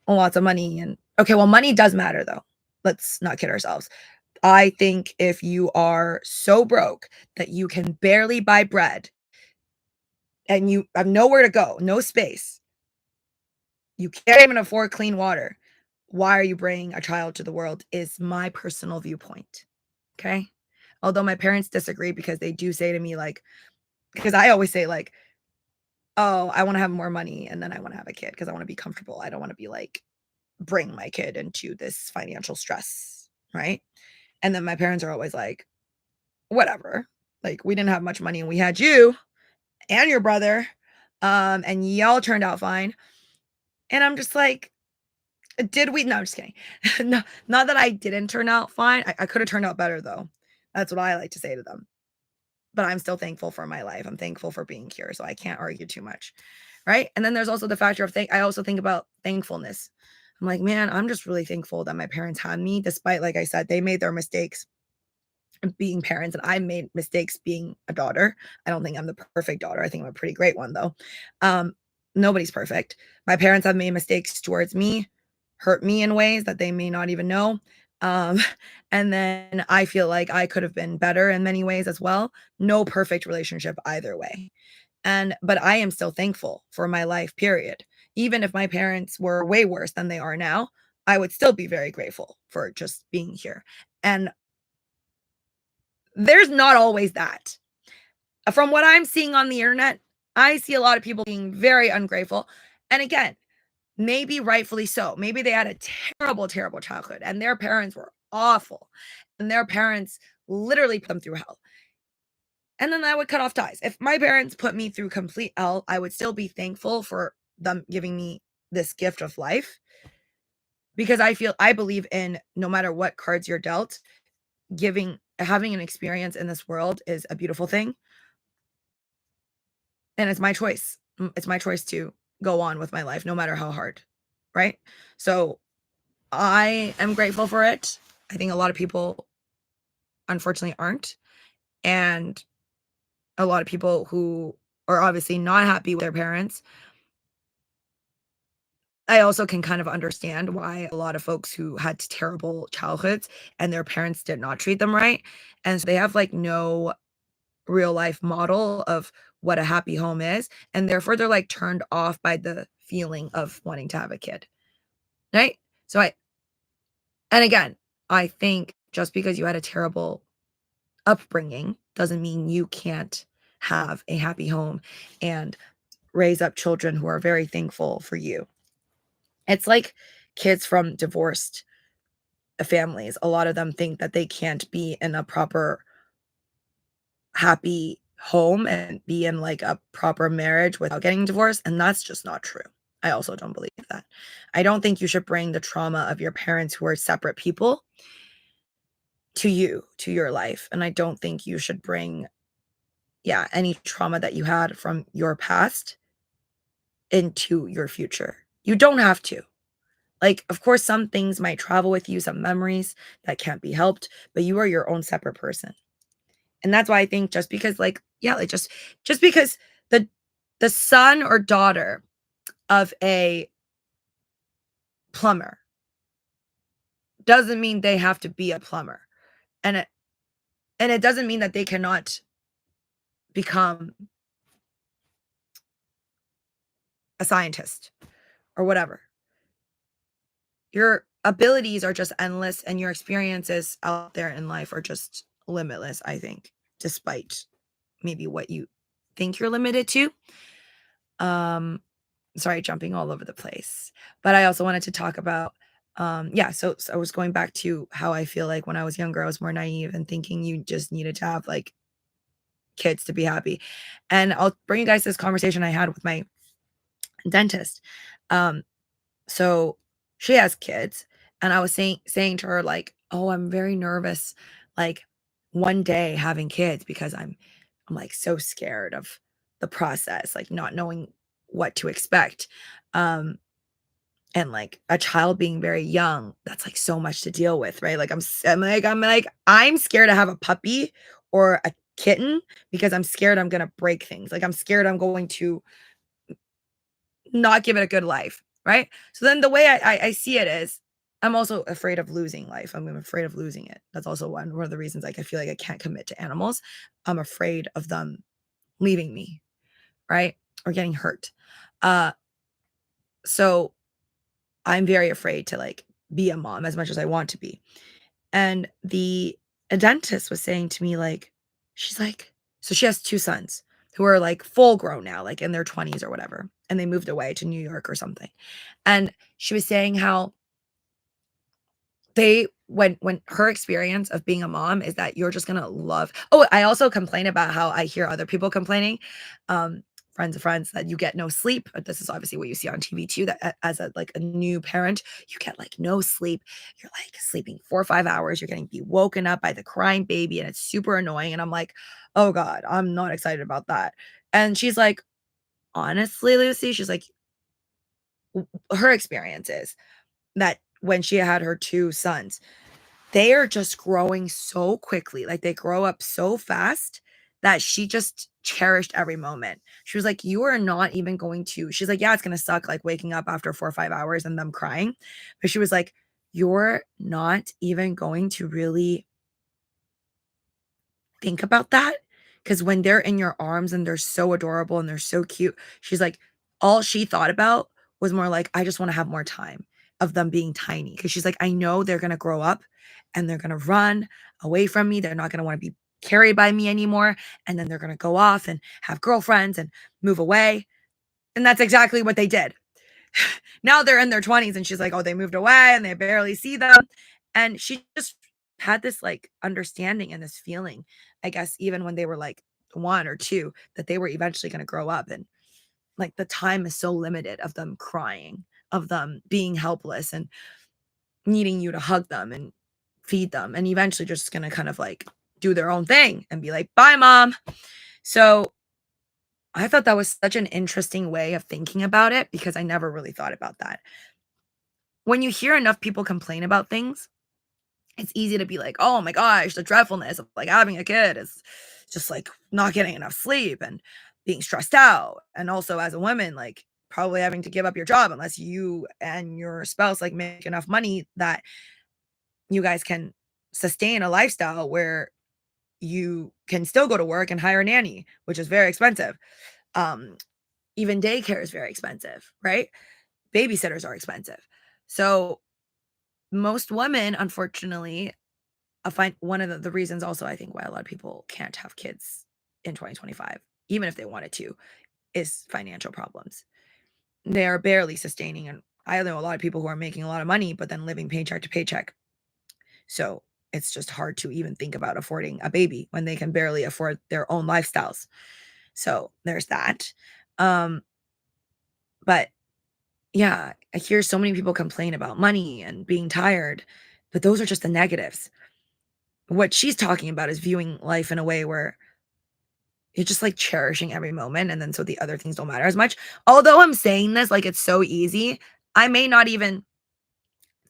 lots of money. And okay, well, money does matter though. Let's not kid ourselves. I think if you are so broke that you can barely buy bread and you have nowhere to go, no space, you can't even afford clean water, why are you bringing a child to the world is my personal viewpoint. Okay. Although my parents disagree, because they do say to me, like, because I always say, like, oh, I want to have more money and then I want to have a kid because I want to be comfortable. I don't want to be like, bring my kid into this financial stress. Right. And then my parents are always like, whatever. Like, we didn't have much money and we had you and your brother, and y'all turned out fine. And I'm just like, did we? No, I'm just kidding. No, not that I didn't turn out fine. I could have turned out better though. That's what I like to say to them. But I'm still thankful for my life. I'm thankful for being here, so I can't argue too much, right? And then there's also the factor of I also think about thankfulness. I'm like, man, I'm just really thankful that my parents had me, despite, like I said, they made their mistakes being parents, and I made mistakes being a daughter. I don't think I'm the perfect daughter. I think I'm a pretty great one though. Um, Nobody's perfect. My parents have made mistakes towards me, hurt me in ways that they may not even know. Um, and then I feel like I could have been better in many ways as well. No perfect relationship either way. But I am still thankful for my life, period. Even if my parents were way worse than they are now, I would still be very grateful for just being here. And there's not always that. From what I'm seeing on the internet, I see a lot of people being very ungrateful. And again, maybe rightfully so. Maybe they had a terrible, terrible childhood and their parents were awful and their parents literally put them through hell. And then I would cut off ties. If my parents put me through complete hell, I would still be thankful for them giving me this gift of life, because I believe in, no matter what cards you're dealt, having an experience in this world is a beautiful thing. And it's my choice. It's my choice to go on with my life no matter how hard, right? So, I am grateful for it. I think a lot of people unfortunately aren't, and a lot of people who are obviously not happy with their parents. I also can kind of understand why a lot of folks who had terrible childhoods and their parents did not treat them right, and so they have, like, no real life model of what a happy home is, and therefore they're, like, turned off by the feeling of wanting to have a kid, right? So I and again, I think just because you had a terrible upbringing doesn't mean you can't have a happy home and raise up children who are very thankful for you. It's like kids from divorced families. A lot of them think that they can't be in a proper happy home and be in, like, a proper marriage without getting divorced, and that's just not true. I also don't believe that. I don't think you should bring the trauma of your parents, who are separate people, to you, to your life, and I don't think you should bring, yeah, any trauma that you had from your past into your future. You don't have to. Like, of course, some things might travel with you, some memories that can't be helped, but you are your own separate person. And that's why I think just because like, yeah, like just because the son or daughter of a plumber doesn't mean they have to be a plumber. And it doesn't mean that they cannot become a scientist or whatever. Your abilities are just endless and your experiences out there in life are just limitless, I think, despite maybe what you think you're limited to. Sorry, jumping all over the place. But I also wanted to talk about yeah, so I was going back to how I feel like when I was younger, I was more naive and thinking you just needed to have like kids to be happy. And I'll bring you guys this conversation I had with my dentist. Um, so she has kids, and I was saying to her like, "Oh, I'm very nervous, like one day having kids because I'm like so scared of the process, like not knowing what to expect." Um, and like a child being very young, that's like so much to deal with, right? Like I'm scared to have a puppy or a kitten because I'm scared I'm gonna break things. Like I'm scared I'm going to not give it a good life, right? So then the way I see it is I'm also afraid of losing life. I'm afraid of losing it. That's also one of the reasons like I feel like I can't commit to animals. I'm afraid of them leaving me, right? Or getting hurt. Uh so I'm very afraid to like be a mom as much as I want to be. And the a dentist was saying to me like she's like so she has two sons who are like full grown now, like in their 20s or whatever, and they moved away to New York or something. And she was saying how they when her experience of being a mom is that you're just gonna love I also complain about how I hear other people complaining, um, friends of friends, that you get no sleep. This is obviously what you see on TV too, that as a like a new parent, you get like no sleep. You're like sleeping 4 or 5 hours, you're getting be woken up by the crying baby, and it's super annoying. And I'm like, oh God, I'm not excited about that. And she's like, honestly, Lucy, she's like, her experience is that when she had her two sons, they are just growing so quickly, like, they grow up so fast that she just cherished every moment. She was like, "You are not even going to" she's like, "Yeah, it's gonna suck, like, waking up after 4 or 5 hours and them crying," but she was like, "You're not even going to really think about that, because when they're in your arms and they're so adorable and they're so cute," she's like, all she thought about was more like, "I just wanna have more time of them being tiny," because she's like, "I know they're gonna grow up and they're gonna run away from me, they're not gonna wanna be carried by me anymore, and then they're gonna go off and have girlfriends and move away," and that's exactly what they did. Now they're in their 20s and she's like, "Oh, they moved away and they barely see them." And she just had this like understanding and this feeling, I guess, even when they were like 1 or 2, that they were eventually going to grow up, and like the time is so limited of them crying, of them being helpless and needing you to hug them and feed them, and eventually just going to kind of like do their own thing and be like, "Bye, mom." So I thought that was such an interesting way of thinking about it because I never really thought about that. When you hear enough people complain about things, it's easy to be like, "Oh my gosh, the dreadfulness of like having a kid is just like not getting enough sleep and being stressed out." And also as a woman, like probably having to give up your job unless you and your spouse like make enough money that you guys can sustain a lifestyle where you can still go to work and hire a nanny, which is very expensive. Um, Even daycare is very expensive, right? Babysitters are expensive. So most women, unfortunately, I find one of the reasons also I think why a lot of people can't have kids in 2025, even if they wanted to, is financial problems. They are barely sustaining, and I know a lot of people who are making a lot of money, but then living paycheck to paycheck. So it's just hard to even think about affording a baby when they can barely afford their own lifestyles. So there's that. Um, but yeah, I hear so many people complain about money and being tired, but those are just the negatives. What she's talking about is viewing life in a way where you're just, like, cherishing every moment, and then so the other things don't matter as much. Although I'm saying this like it's so easy, I may not even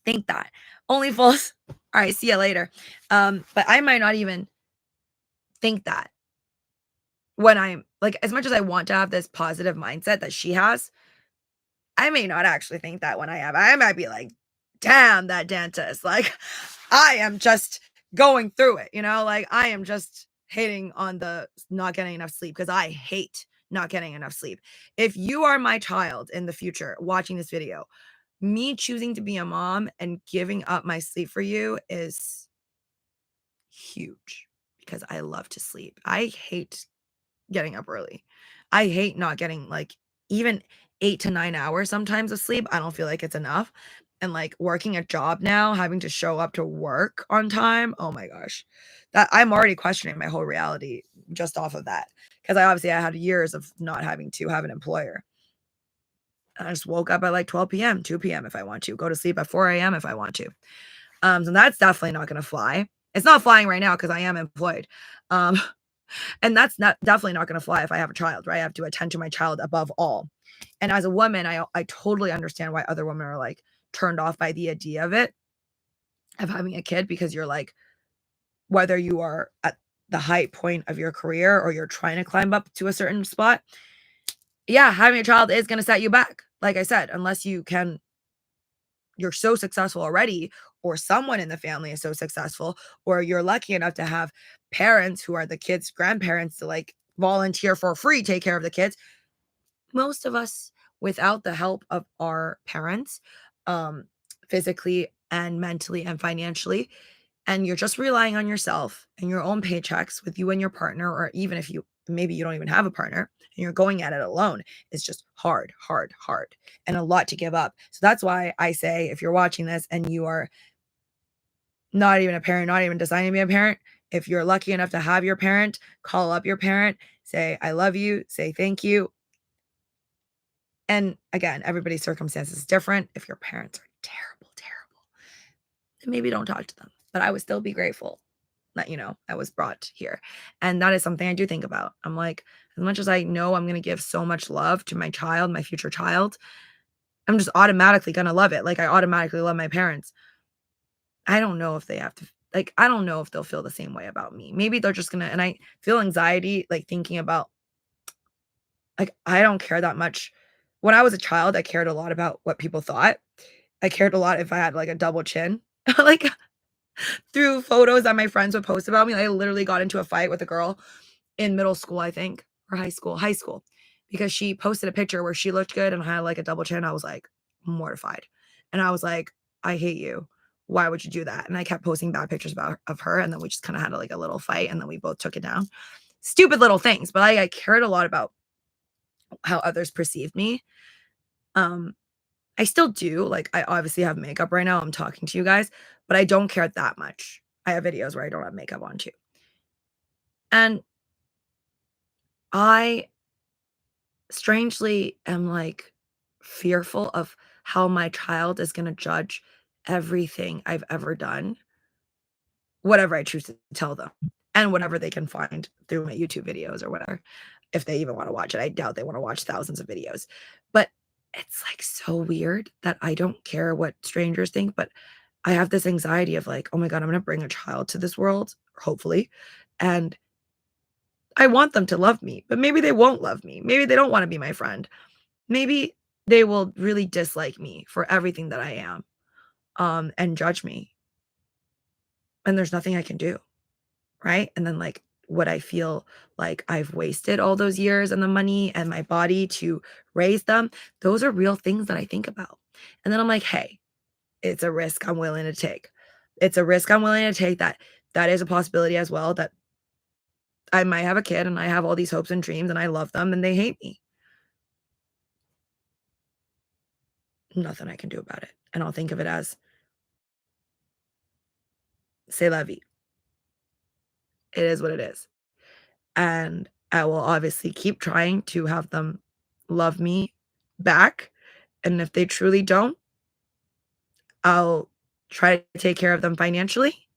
think that. Only fools. Alright, see ya later. But I might not even think that when I'm like, as much as I want to have this positive mindset that she has, I may not actually think that when I might be like, "Damn, that dentist, like, I am just going through it," like, I am just hating on the not getting enough sleep because I hate not getting enough sleep. If you are my child in the future watching this video, me choosing to be a mom and giving up my sleep for you is huge because I love to sleep. I hate getting up early. I hate not getting, like, even 8 to 9 hours sometimes of sleep. I don't feel like it's enough, and, like, working a job now, having to show up to work on time, oh my gosh. That I'm already questioning my whole reality just off of that, because I had years of not having to have an employer. I just woke up at, like, 12 PM, 2 PM if I want to, go to sleep at 4 AM if I want to. So that's definitely not gonna fly. It's not flying right now because I am employed. Um And that's not definitely not gonna fly if I have a child, right? I have to attend to my child above all. And as a woman, I totally understand why other women are, like, turned off by the idea of it, of having a kid, because you're like, whether you are at the high point of your career or you're trying to climb up to a certain spot, yeah, having a child is gonna set you back. Like I said, unless you're so successful already, or someone in the family is so successful, or you're lucky enough to have parents who are the kids' grandparents to, like, volunteer for free, take care of the kids. Most of us, without the help of our parents, um, physically and mentally and financially, and you're just relying on yourself and your own paychecks with you and your partner, or even if you maybe you don't even have a partner and you're going at it alone, it's just hard, hard, hard, and a lot to give up. So that's why I say, if you're watching this and you are not even a parent, not even deciding to be a parent, if you're lucky enough to have your parent, call up your parent, say, "I love you," say, "Thank you." And again, everybody's circumstance is different. If your parents are terrible, terrible, then maybe don't talk to them. But I would still be grateful that, I was brought here. And that is something I do think about. I'm like, as much as I know I'm going to give so much love to my child, my future child, I'm just automatically going to love it. Like, I automatically love my parents. I don't know if they have to, like, I don't know if they'll feel the same way about me. Maybe they're just going to, and I feel anxiety, like, thinking about, like, I don't care that much. When I was a child, I cared a lot about what people thought. I cared a lot if I had, like, a double chin. Like, through photos that my friends would post about me, I literally got into a fight with a girl in middle school, I think, or high school, because she posted a picture where she looked good and had, like, a double chin. I was, like, mortified. And I was like, "I hate you. Why would you do that?" And I kept posting bad pictures of her, and then we just kinda had, like, a little fight, and then we both took it down. Stupid little things, but I cared a lot about how others perceived me. Um, I still do, like, I obviously have makeup right now, I'm talking to you guys, but I don't care that much. I have videos where I don't have makeup on too. And I strangely am, like, fearful of how my child is gonna judge everything I've ever done, whatever I choose to tell them, and whatever they can find through my YouTube videos or whatever, if they even wanna watch it. I doubt they wanna watch thousands of videos. But it's, like, so weird that I don't care what strangers think, but I have this anxiety of, like, "Oh my god, I'm gonna bring a child to this world, hopefully, and I want them to love me, but maybe they won't love me. Maybe they don't wanna be my friend. Maybe they will really dislike me for everything that I am, and judge me, and there's nothing I can do." Right? And then, like, would I feel like I've wasted all those years and the money and my body to raise them? Those are real things that I think about. And then I'm like, "Hey, it's a risk I'm willing to take." It's a risk I'm willing to take, that is a possibility as well, that I might have a kid and I have all these hopes and dreams and I love them and they hate me. Nothing I can do about it. And I'll think of it as, c'est la vie. It is what it is. And I will obviously keep trying to have them love me back. And if they truly don't, I'll try to take care of them financially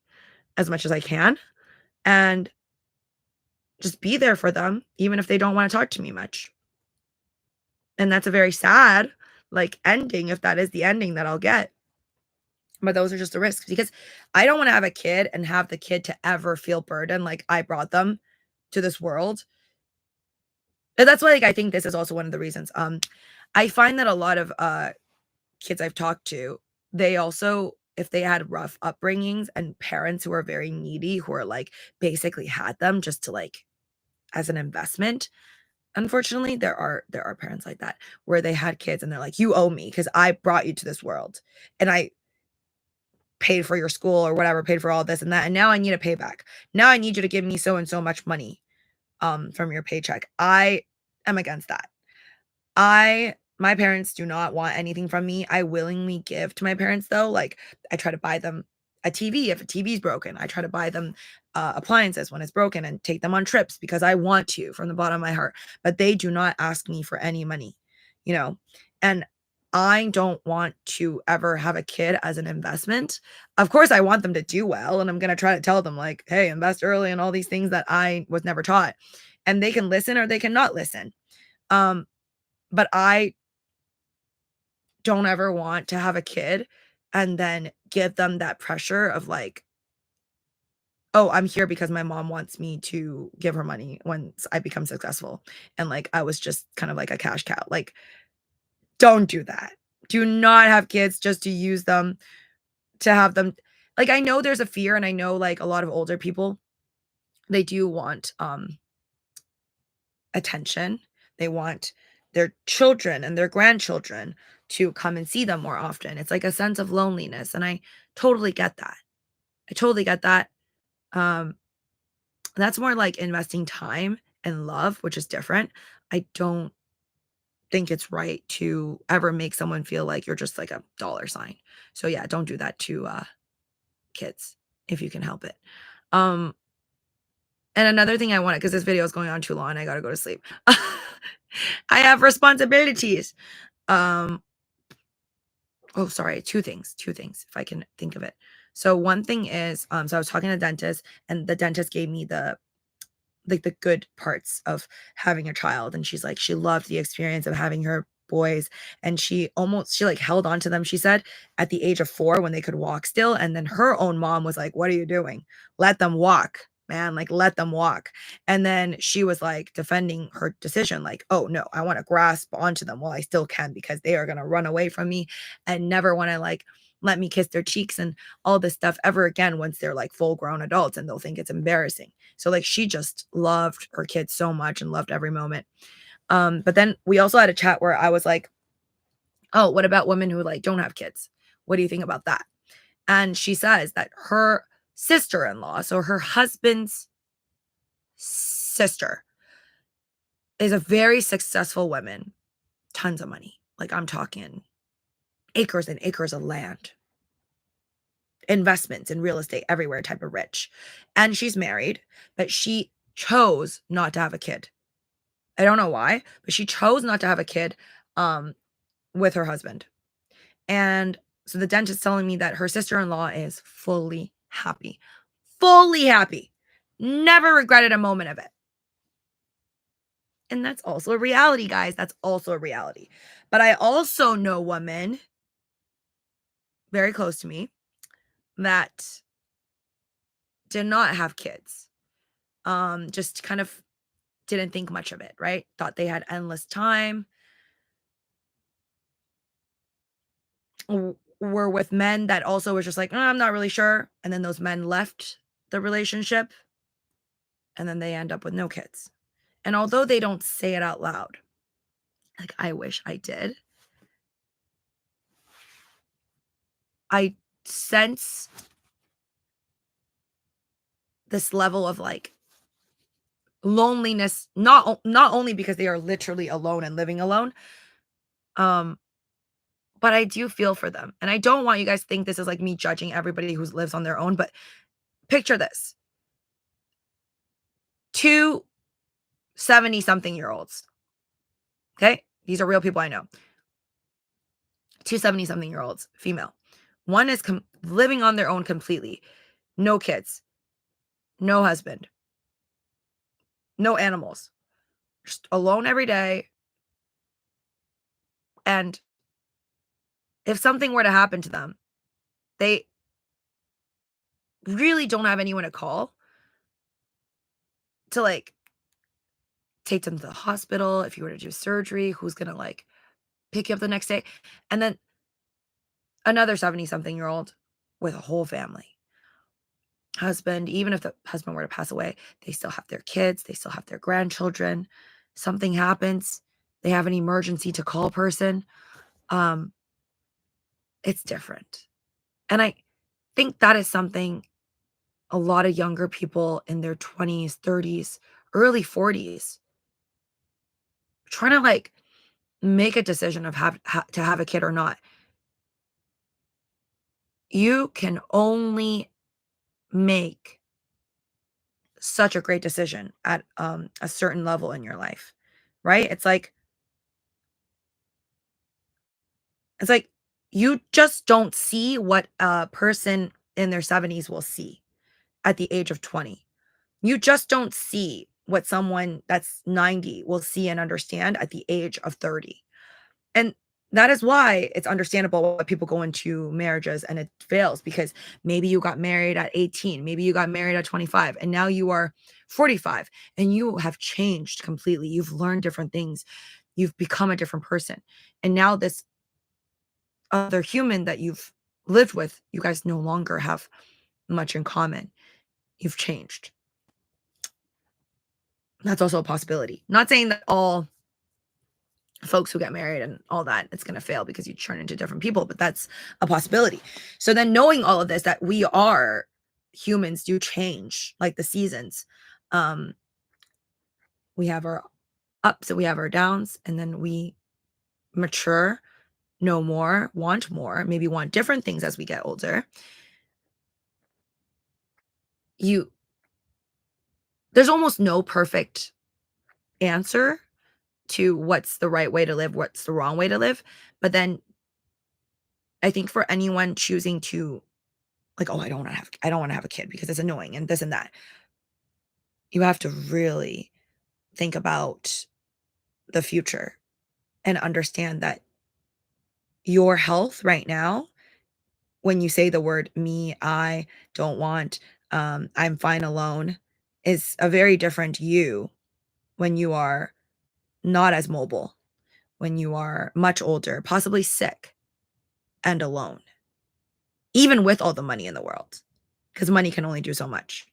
as much as I can and just be there for them, even if they don't want to talk to me much. And that's a very sad, like, ending, if that is the ending that I'll get. But those are just the risks, because I don't want to have a kid and have the kid to ever feel burdened like I brought them to this world. And that's why, like, I think this is also one of the reasons. I find that a lot of kids I've talked to, they also, if they had rough upbringings and parents who are very needy, who are like basically had them just to like as an investment. Unfortunately, there are parents like that where they had kids and they're like, you owe me because I brought you to this world and I paid for your school or whatever, paid for all this and that. And now I need a payback. Now I need you to give me so and so much money from your paycheck. I am against that. My parents do not want anything from me. I willingly give to my parents though. Like I try to buy them a TV if a TV is broken. I try to buy them appliances when it's broken and take them on trips because I want to from the bottom of my heart. But they do not ask me for any money, you know. And I don't want to ever have a kid as an investment. Of course, I want them to do well, and I'm gonna try to tell them like, "Hey, invest early," and all these things that I was never taught. And they can listen or they cannot listen. Um, but I don't ever want to have a kid and then give them that pressure of like, "Oh, I'm here because my mom wants me to give her money once I become successful." And like I was just kind of like a cash cow. Like, don't do that. Do not have kids just to use them to have them like I know there's a fear and I know like a lot of older people, they do want attention. They want their children and their grandchildren to come and see them more often. It's like a sense of loneliness, and I totally get that. I totally get that. Um, that's more like investing time and love, which is different. I don't think it's right to ever make someone feel like you're just like a dollar sign. So yeah, don't do that to kids if you can help it. Um, and another thing I wanted, because this video is going on too long, I gotta go to sleep. I have responsibilities. Um, oh, sorry, 2 things, 2 things, if I can think of it. So one thing is, so I was talking to the dentist, and the dentist gave me the like the good parts of having a child, and she's like, she loved the experience of having her boys, and she like held on to them, she said, at the age of 4 when they could walk still, and then her own mom was like, "What are you doing? Let them walk, man, like, let them walk." And then she was, like, defending her decision, like, "Oh, no, I wanna grasp onto them while I still can because they are gonna run away from me and never wanna, like, let me kiss their cheeks and all this stuff ever again once they're, like, full-grown adults, and they'll think it's embarrassing." So, like, she just loved her kids so much and loved every moment. But then we also had a chat where I was like, "Oh, what about women who, like, don't have kids? What do you think about that?" And she says that her sister-in-law, so her husband's sister, is a very successful woman, tons of money. Like, I'm talking acres and acres of land, investments in real estate everywhere, type of rich. And she's married, but she chose not to have a kid. I don't know why, but she chose not to have a kid um, with her husband. And so the dentist telling me that her sister-in-law is fully happy. Fully happy. Never regretted a moment of it. And that's also a reality, guys. That's also a reality. But I also know women very close to me that did not have kids. Just kind of didn't think much of it, right? Thought they had endless time. Were with men that also was just like, "Oh, I'm not really sure." And then those men left the relationship and then they end up with no kids. And although they don't say it out loud, like I wish I did, I sense this level of like loneliness, not only because they are literally alone and living alone, um, but I do feel for them. And I don't want you guys to think this is like me judging everybody who lives on their own, but picture this. 2 70-something-year-olds, okay? These are real people I know. 2 70-something-year-olds, female. One is living on their own completely. No kids, no husband, no animals, just alone every day. And if something were to happen to them, they really don't have anyone to call to like take them to the hospital. If you were to do surgery, who's gonna, like, pick you up the next day? And then another 70-something-year-old with a whole family. Husband, even if the husband were to pass away, they still have their kids, they still have their grandchildren. Something happens, they have an emergency to call a person. Um, it's different. And I think that is something a lot of younger people in their 20s, 30s, early 40s trying to, like, make a decision of to have a kid or not. You can only make such a great decision at a certain level in your life, right? It's like you just don't see what a person in their 70s will see at the age of 20. You just don't see what someone that's 90 will see and understand at the age of 30. And that is why it's understandable why people go into marriages and it fails, because maybe you got married at 18, maybe you got married at 25, and now you are 45 and you have changed completely. You've learned different things. You've become a different person. And now this other human that you've lived with, you guys no longer have much in common. You've changed. That's also a possibility. Not saying that all folks who get married and all that, it's going to fail because you turn into different people, but that's a possibility. So then knowing all of this, that we are humans do change like the seasons. Um, we have our ups and we have our downs, and then we mature, know more, maybe want different things as we get older. You There's almost no perfect answer to what's the right way to live, what's the wrong way to live. But then I think for anyone choosing to, like, oh, I don't want to have a kid because it's annoying and this and that, you have to really think about the future and understand that your health right now, when you say the word me, I don't want, I'm fine alone, is a very different you when you are not as mobile, when you are much older, possibly sick and alone, even with all the money in the world, because money can only do so much.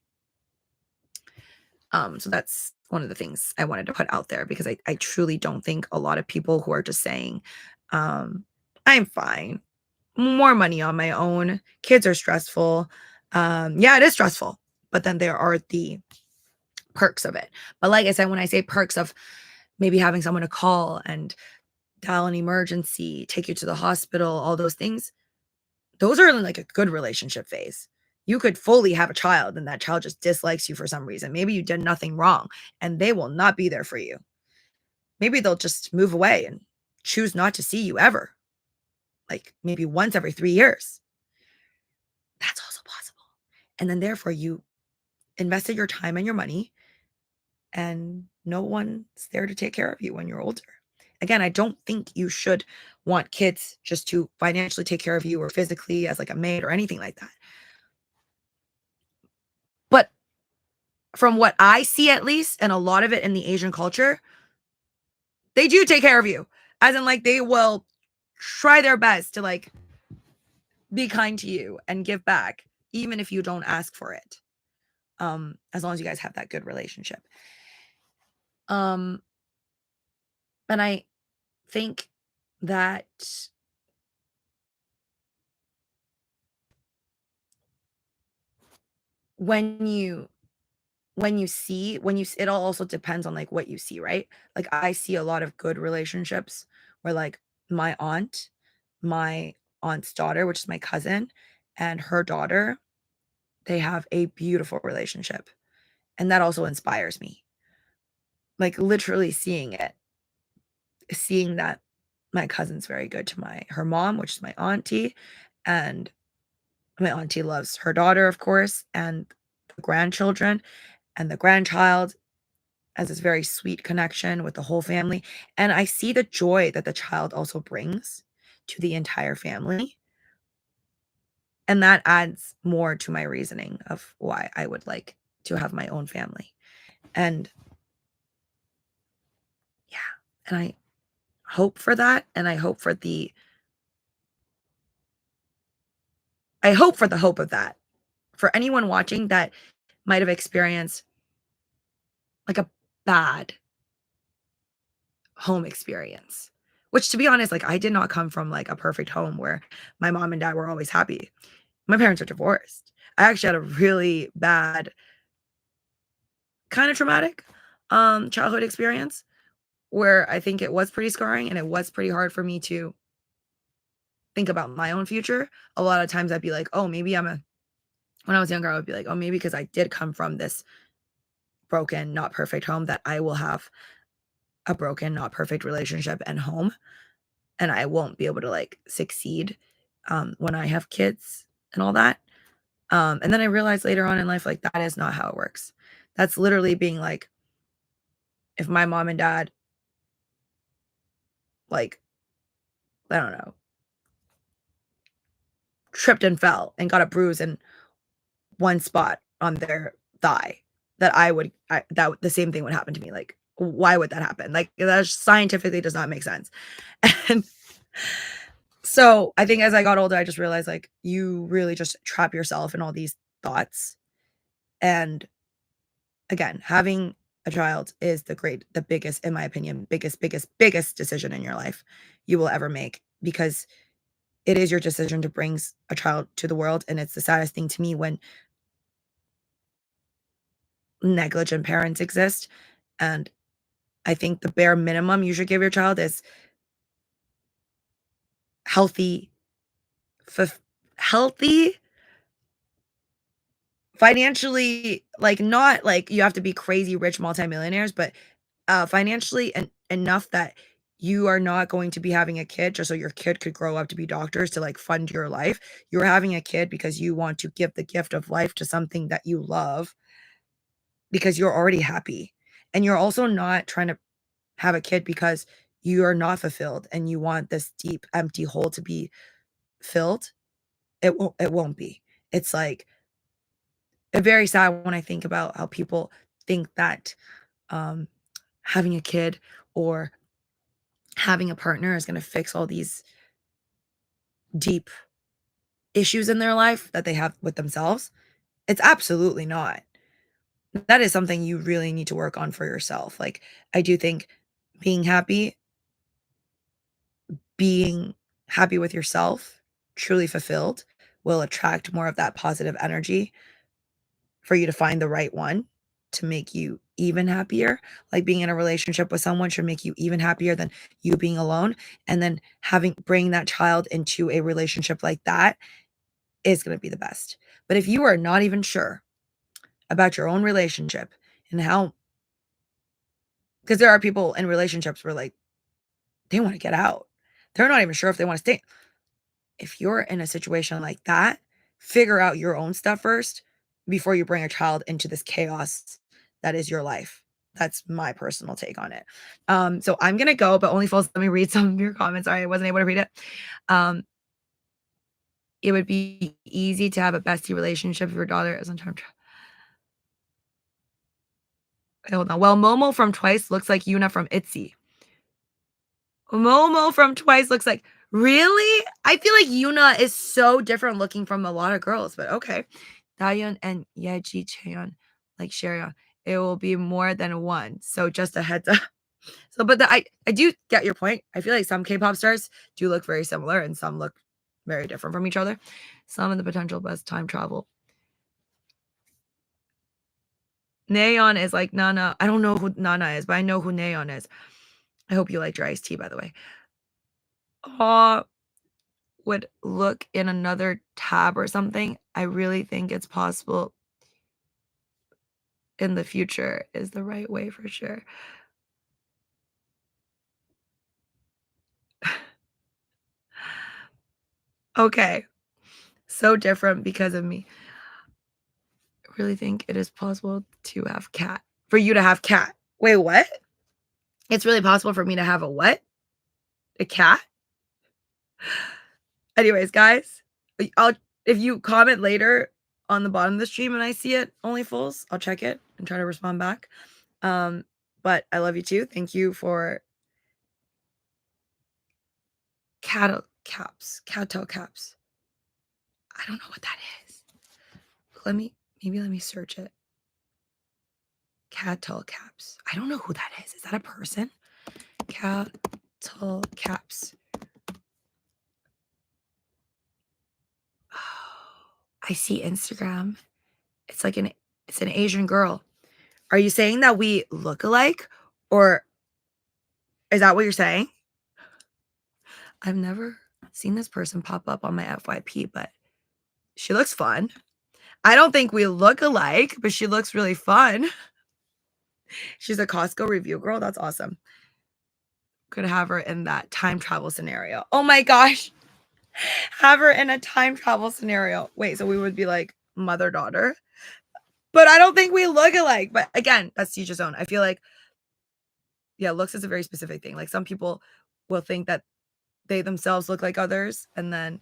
So that's one of the things I wanted to put out there, because I truly don't think a lot of people who are just saying, I'm fine, more money on my own, kids are stressful. Yeah, it is stressful, but then there are the perks of it. But like I said, when I say perks of maybe having someone to call and dial an emergency, take you to the hospital, all those things, those are in like a good relationship phase. You could fully have a child and that child just dislikes you for some reason. Maybe you did nothing wrong and they will not be there for you. Maybe they'll just move away and choose not to see you ever, like maybe once every 3 years. That's also possible. And then therefore you invested your time and your money and no one's there to take care of you when you're older. Again, I don't think you should want kids just to financially take care of you or physically as like a maid or anything like that. But from what I see, at least, and a lot of it in the Asian culture, they do take care of you. As in, like, they will try their best to, like, be kind to you and give back, even if you don't ask for it. As long as you guys have that good relationship. Um, and I think that when you it all also depends on like what you see, right? Like I see a lot of good relationships where like my my aunt's daughter, which is my cousin, and her daughter, they have a beautiful relationship. And that also inspires me. Like literally seeing that my cousin's very good to her mom, which is my auntie, and my auntie loves her daughter, of course, and the grandchildren, and the grandchild has this very sweet connection with the whole family. And I see the joy that the child also brings to the entire family. And that adds more to my reasoning of why I would like to have my own family. And And I hope for that, and I hope for the hope of that. For anyone watching that might have experienced, like, a bad home experience, which, to be honest, like, I did not come from, like, a perfect home where my mom and dad were always happy. My parents are divorced. I actually had a really bad, kinda traumatic, childhood experience where I think it was pretty scarring, and it was pretty hard for me to think about my own future. A lot of times I'd be like, "Oh, maybe I'm a" when I was younger, I would be like, "Oh, maybe because I did come from this broken, not perfect home, that I will have a broken, not perfect relationship and home, and I won't be able to, like, succeed, when I have kids and all that." And then I realized later on in life, like, that is not how it works. That's literally being like, if my mom and dad, like, I don't know, tripped and fell and got a bruise in one spot on their thigh, that that the same thing would happen to me. Like, why would that happen? Like, that scientifically does not make sense. And so I think as I got older, I just realized, like, you really just trap yourself in all these thoughts. And again, having a child is the biggest, in my opinion, biggest decision in your life you will ever make, because it is your decision to bring a child to the world. And it's the saddest thing to me when negligent parents exist. And I think the bare minimum you should give your child is healthy, f healthy, financially, like, not like you have to be crazy rich multimillionaires, but, financially enough that you are not going to be having a kid just so your kid could grow up to be doctors to, like, fund your life. You're having a kid because you want to give the gift of life to something that you love, because you're already happy. And you're also not trying to have a kid because you are not fulfilled and you want this deep, empty hole to be filled. It won't be. It's, like, very sad when I think about how people think that, um, having a kid or having a partner is gonna fix all these deep issues in their life that they have with themselves. It's absolutely not. That is something you really need to work on for yourself. Like, I do think being happy being happy with yourself, truly fulfilled, will attract more of that positive energy for you to find the right one to make you even happier. Like, being in a relationship with someone should make you even happier than you being alone. And then bring that child into a relationship like that is going to be the best. But if you are not even sure about your own relationship and how, because there are people in relationships where, like, they want to get out, they're not even sure if they want to stay. If you're in a situation like that, figure out your own stuff first before you bring a child into this chaos that is your life. That's my personal take on it. So I'm gonna go, but only fools, let me read some of your comments. Sorry, I wasn't able to read it. Um, it would be easy to have a bestie relationship if your daughter is on time. Hold on. Well, Momo from Twice looks like Yuna from ITZY. Momo from Twice looks like, really? I feel like Yuna is so different looking from a lot of girls, but okay. Daeyeon and Yeji Cheon, like Sharon, it will be more than one. So just a heads up. So, but I do get your point. I feel like some K-pop stars do look very similar and some look very different from each other. Some of the potential best time travel. Naeon is like Nana. I don't know who Nana is, but I know who Naeon is. I hope you liked your iced tea, by the way. Aw, would look in another tab or something. I really think it's possible in the future is the right way for sure. Okay. So different because of me. I really think it is possible to have cat. For you to have cat. Wait, what? It's really possible for me to have a what? A cat? Anyways, guys, I'll if you comment later on the bottom of the stream and I see it, only fools, I'll check it and try to respond back. But I love you too. Thank you for Cattle caps. I don't know what that is. Maybe let me search it. Cattle caps. I don't know who that is. Is that a person? Cattle caps. Oh, I see Instagram. It's like it's an Asian girl. Are you saying that we look alike? Or is that what you're saying? I've never seen this person pop up on my FYP, but she looks fun. I don't think we look alike, but she looks really fun. She's a Costco review girl. That's awesome. Could have her in that time travel scenario. Oh my gosh. Have her in a time travel scenario. Wait, so we would be like mother-daughter. But I don't think we look alike. But again, that's to each his own. I feel like, yeah, looks is a very specific thing. Like some people will think that they themselves look like others, and then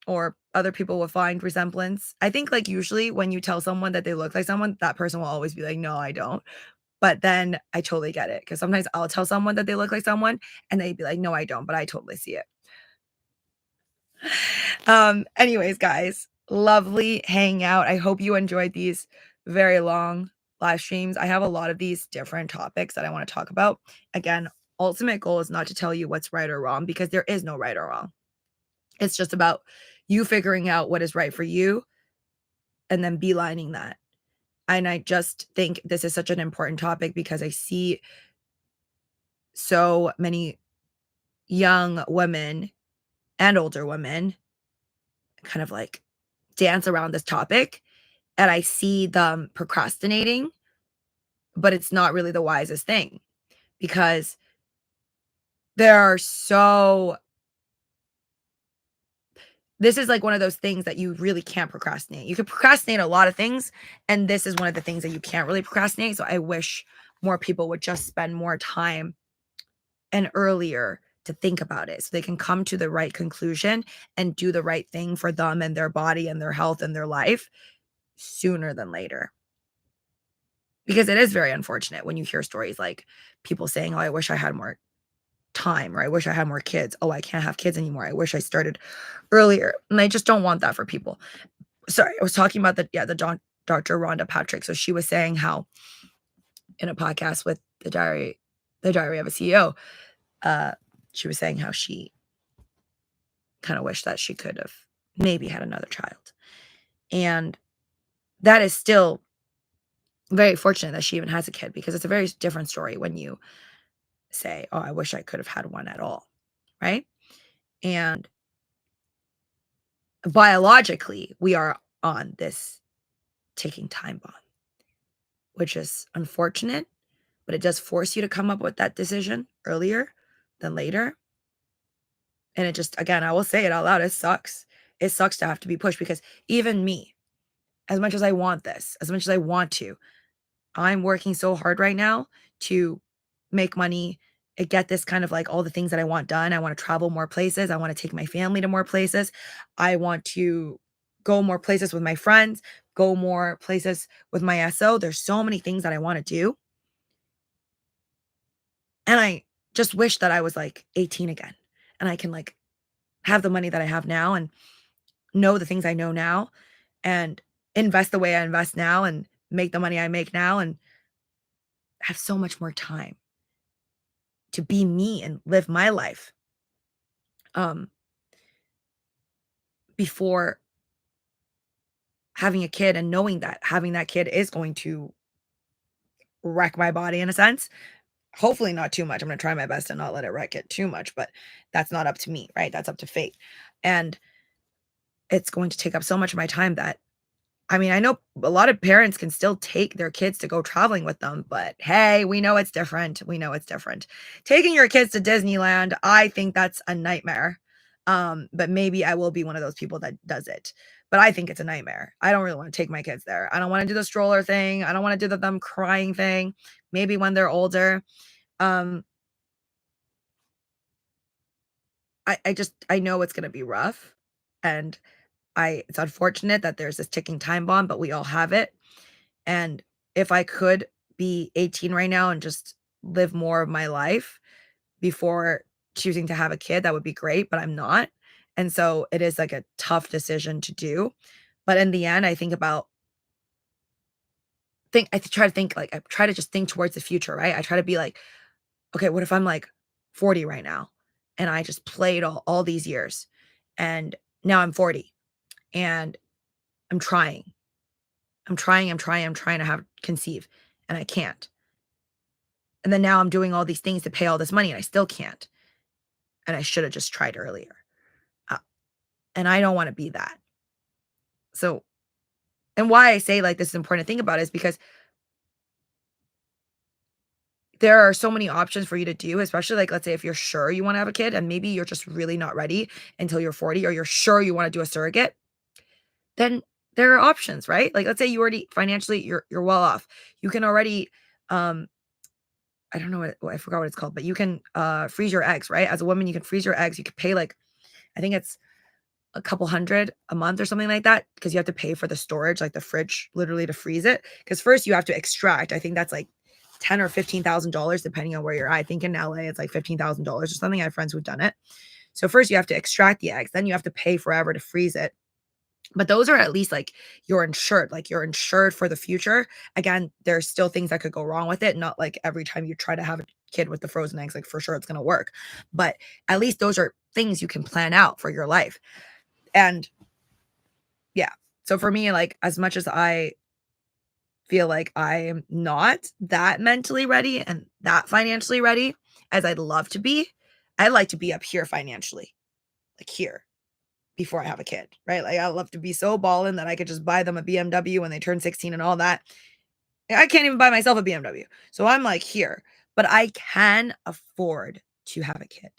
or other people will find resemblance. I think like usually when you tell someone that they look like someone, that person will always be like, no, I don't. But then I totally get it, because sometimes I'll tell someone that they look like someone and they'd be like, no, I don't, but I totally see it. Anyways, guys, lovely hanging out. I hope you enjoyed these very long live streams. I have a lot of these different topics that I want to talk about. Again, ultimate goal is not to tell you what's right or wrong, because there is no right or wrong. It's just about you figuring out what is right for you and then beelining that. And I just think this is such an important topic because I see so many young women and older women kind of like dance around this topic, and I see them procrastinating, but it's not really the wisest thing, because there are this is like one of those things that you really can't procrastinate. You can procrastinate a lot of things, and this is one of the things that you can't really procrastinate. So I wish more people would just spend more time and earlier to think about it so they can come to the right conclusion and do the right thing for them and their body and their health and their life sooner than later. Because it is very unfortunate when you hear stories like people saying, oh, I wish I had more time, or I wish I had more kids. Oh, I can't have kids anymore. I wish I started earlier. And I just don't want that for people. Sorry, I was talking about the Dr. Rhonda Patrick. So she was saying how in a podcast with the Diary of a CEO, she was saying how she kind of wished that she could have maybe had another child. And that is still very fortunate that she even has a kid, because it's a very different story when you say, oh, I wish I could have had one at all, right? And biologically, we are on this ticking time bomb, which is unfortunate, but it does force you to come up with that decision earlier than later. And it just, again, I will say it out loud, it sucks. It sucks to have to be pushed, because even me, as much as I want this, as much as I want to, I'm working so hard right now to make money and get this kind of like all the things that I want done. I want to travel more places. I want to take my family to more places. I want to go more places with my friends, go more places with my SO. There's so many things that I want to do. And I just wish that I was like 18 again, and I can like have the money that I have now and know the things I know now and invest the way I invest now and make the money I make now and have so much more time to be me and live my life, before having a kid and knowing that having that kid is going to wreck my body in a sense. Hopefully not too much. I'm going to try my best to not let it wreck it too much, but that's not up to me, right? That's up to fate. And it's going to take up so much of my time that, I mean, I know a lot of parents can still take their kids to go traveling with them, but hey, we know it's different. We know it's different. Taking your kids to Disneyland, I think that's a nightmare. But maybe I will be one of those people that does it. But I think it's a nightmare. I don't really want to take my kids there. I don't want to do the stroller thing. I don't want to do them crying thing. Maybe when they're older. I know it's going to be rough, and it's unfortunate that there's this ticking time bomb, but we all have it. And if I could be 18 right now and just live more of my life before choosing to have a kid, that would be great, but I'm not. And so it is like a tough decision to do. But in the end, I think about I try to think like I try to just think towards the future, right? I try to be like, okay, what if I'm like 40 right now and I just played all these years and now I'm 40 and I'm trying. I'm trying to have conceive and I can't. And then now I'm doing all these things to pay all this money and I still can't. And I should have just tried earlier. Uh, and I don't want to be that. So, and why I say like this is important to think about is because there are so many options for you to do, especially like let's say if you're sure you want to have a kid and maybe you're just really not ready until you're 40 or you're sure you want to do a surrogate, then there are options, right? Like let's say you already financially you're well off. You can already I don't know I forgot what it's called, but you can freeze your eggs, right? As a woman, you can freeze your eggs. You could pay like I think it's a couple hundred a month or something like that because you have to pay for the storage, like the fridge, literally to freeze it. Because first you have to extract. I think that's like $10,000 or $15,000 depending on where you're at. I think in LA it's like $15,000 or something. I have friends who've done it. So first you have to extract the eggs, then you have to pay forever to freeze it. But those are at least like you're insured for the future. Again, there's still things that could go wrong with it. Not like every time you try to have a kid with the frozen eggs, like for sure it's going to work. But at least those are things you can plan out for your life. And yeah, so for me, like as much as I feel like I am not that mentally ready and that financially ready as I'd love to be, I'd like to be up here financially, like here before I have a kid, right? Like I love to be so ballin' that I could just buy them a BMW when they turn 16 and all that. I can't even buy myself a BMW. So I'm like here, but I can afford to have a kid.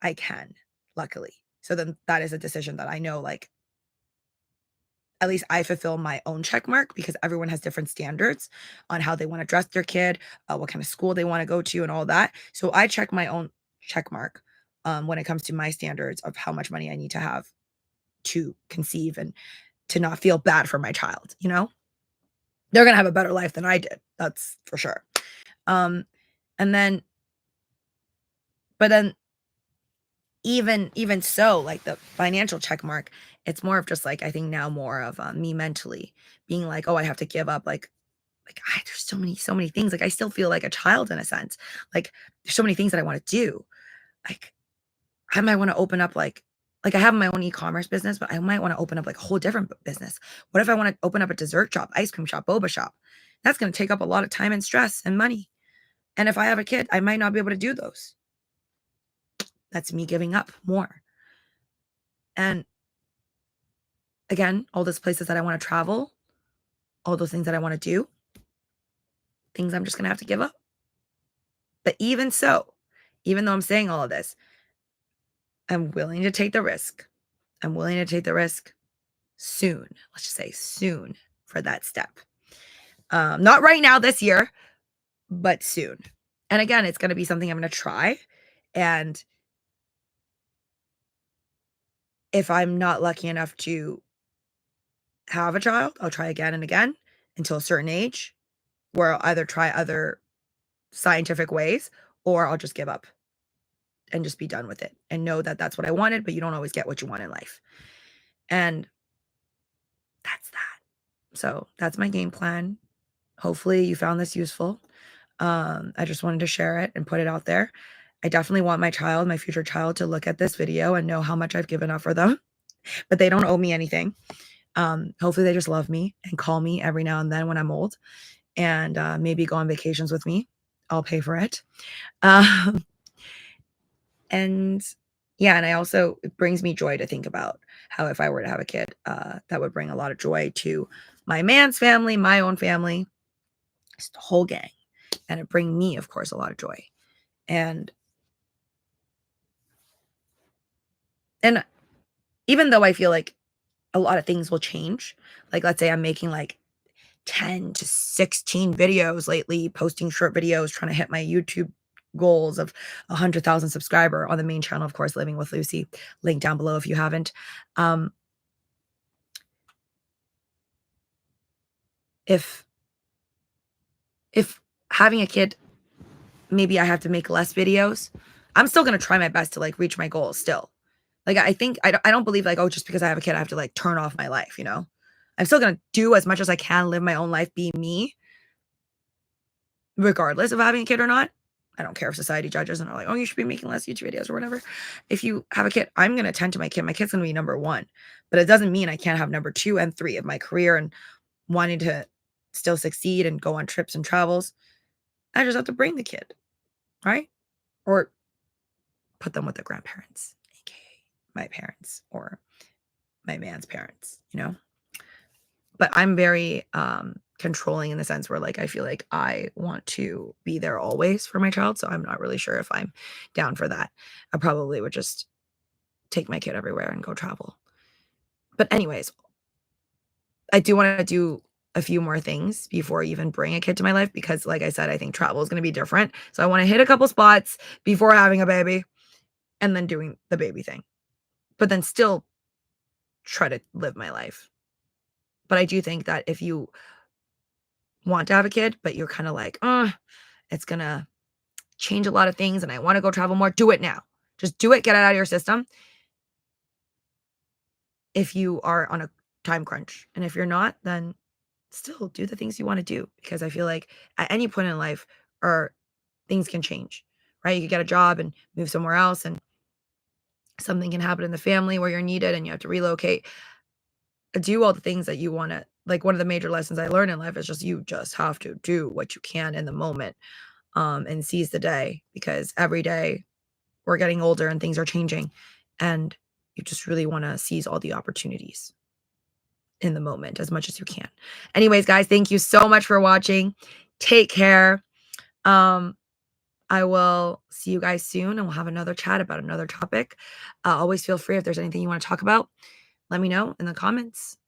I can, luckily. So then that is a decision that I know like at least I fulfill my own check mark because everyone has different standards on how they want to dress their kid, what kind of school they want to go to, and all that. So I check my own check mark when it comes to my standards of how much money I need to have to conceive and to not feel bad for my child. You know, they're gonna have a better life than I did. That's for sure. Um, and then, but then even so, like the financial check mark, it's more of just like I think now more of me mentally being like, oh, I have to give up there's so many things. Like I still feel like a child in a sense. Like there's so many things that I want to do. Like I might want to open up like I have my own e-commerce business, but I might want to open up like a whole different business. What if I want to open up a dessert shop, ice cream shop, boba shop? That's going to take up a lot of time and stress and money. And if I have a kid, I might not be able to do those. That's me giving up more. And again, all those places that I want to travel, all those things that I want to do, things I'm just going to have to give up. But even so, even though I'm saying all of this, I'm willing to take the risk. I'm willing to take the risk soon. Let's just say soon for that step. Not right now this year, but soon. And again, it's going to be something I'm going to try. And if I'm not lucky enough to have a child, I'll try again and again until a certain age where I'll either try other scientific ways or I'll just give up and just be done with it and know that that's what I wanted, but you don't always get what you want in life. And that's that. So that's my game plan. Hopefully you found this useful. I just wanted to share it and put it out there. I definitely want my child, my future child, to look at this video and know how much I've given up for them, but they don't owe me anything. Hopefully they just love me and call me every now and then when I'm old and maybe go on vacations with me. I'll pay for it. And yeah, and it brings me joy to think about how if I were to have a kid, that would bring a lot of joy to my man's family, my own family, just the whole gang. And it bring me, of course, a lot of joy. And even though I feel like a lot of things will change, like let's say I'm making like 10 to 16 videos lately, posting short videos, trying to hit my YouTube goals of 100,000 subscriber on the main channel, of course, Living with Luci. Link down below if you haven't. If having a kid, maybe I have to make less videos. I'm still gonna try my best to, like, reach my goals still. Like, I think I don't believe, like, "Oh, just because I have a kid, I have to, like, turn off my life," you know? I'm still gonna do as much as I can, live my own life, be me, regardless of having a kid or not. I don't care if society judges and are like, "Oh, you should be making less YouTube videos," or whatever. If you have a kid, I'm gonna tend to my kid. My kid's gonna be number 1, but it doesn't mean I can't have number 2 and 3 of my career and wanting to still succeed and go on trips and travels. I just have to bring the kid, right? Or put them with the grandparents, aka my parents or my man's parents, you know? But I'm very controlling in the sense where like I feel like I want to be there always for my child. So I'm not really sure if I'm down for that. I probably would just take my kid everywhere and go travel. But anyways, I do want to do a few more things before I even bring a kid to my life because like I said, I think travel is going to be different. So I want to hit a couple spots before having a baby and then doing the baby thing. But then still try to live my life. But I do think that if you want to have a kid, but you're kind of like, it's going to change a lot of things and I want to go travel more, do it now. Just do it, get it out of your system if you are on a time crunch. And if you're not, then still do the things you want to do because I feel like at any point in life or things can change, right? You could get a job and move somewhere else and something can happen in the family where you're needed and you have to relocate. Do all the things that you want to. Like one of the major lessons I learned in life is just you just have to do what you can in the moment and seize the day because every day we're getting older and things are changing and you just really want to seize all the opportunities in the moment as much as you can. Anyways, guys, thank you so much for watching. Take care. Um, I will see you guys soon and we'll have another chat about another topic. Always feel free if there's anything you want to talk about, let me know in the comments.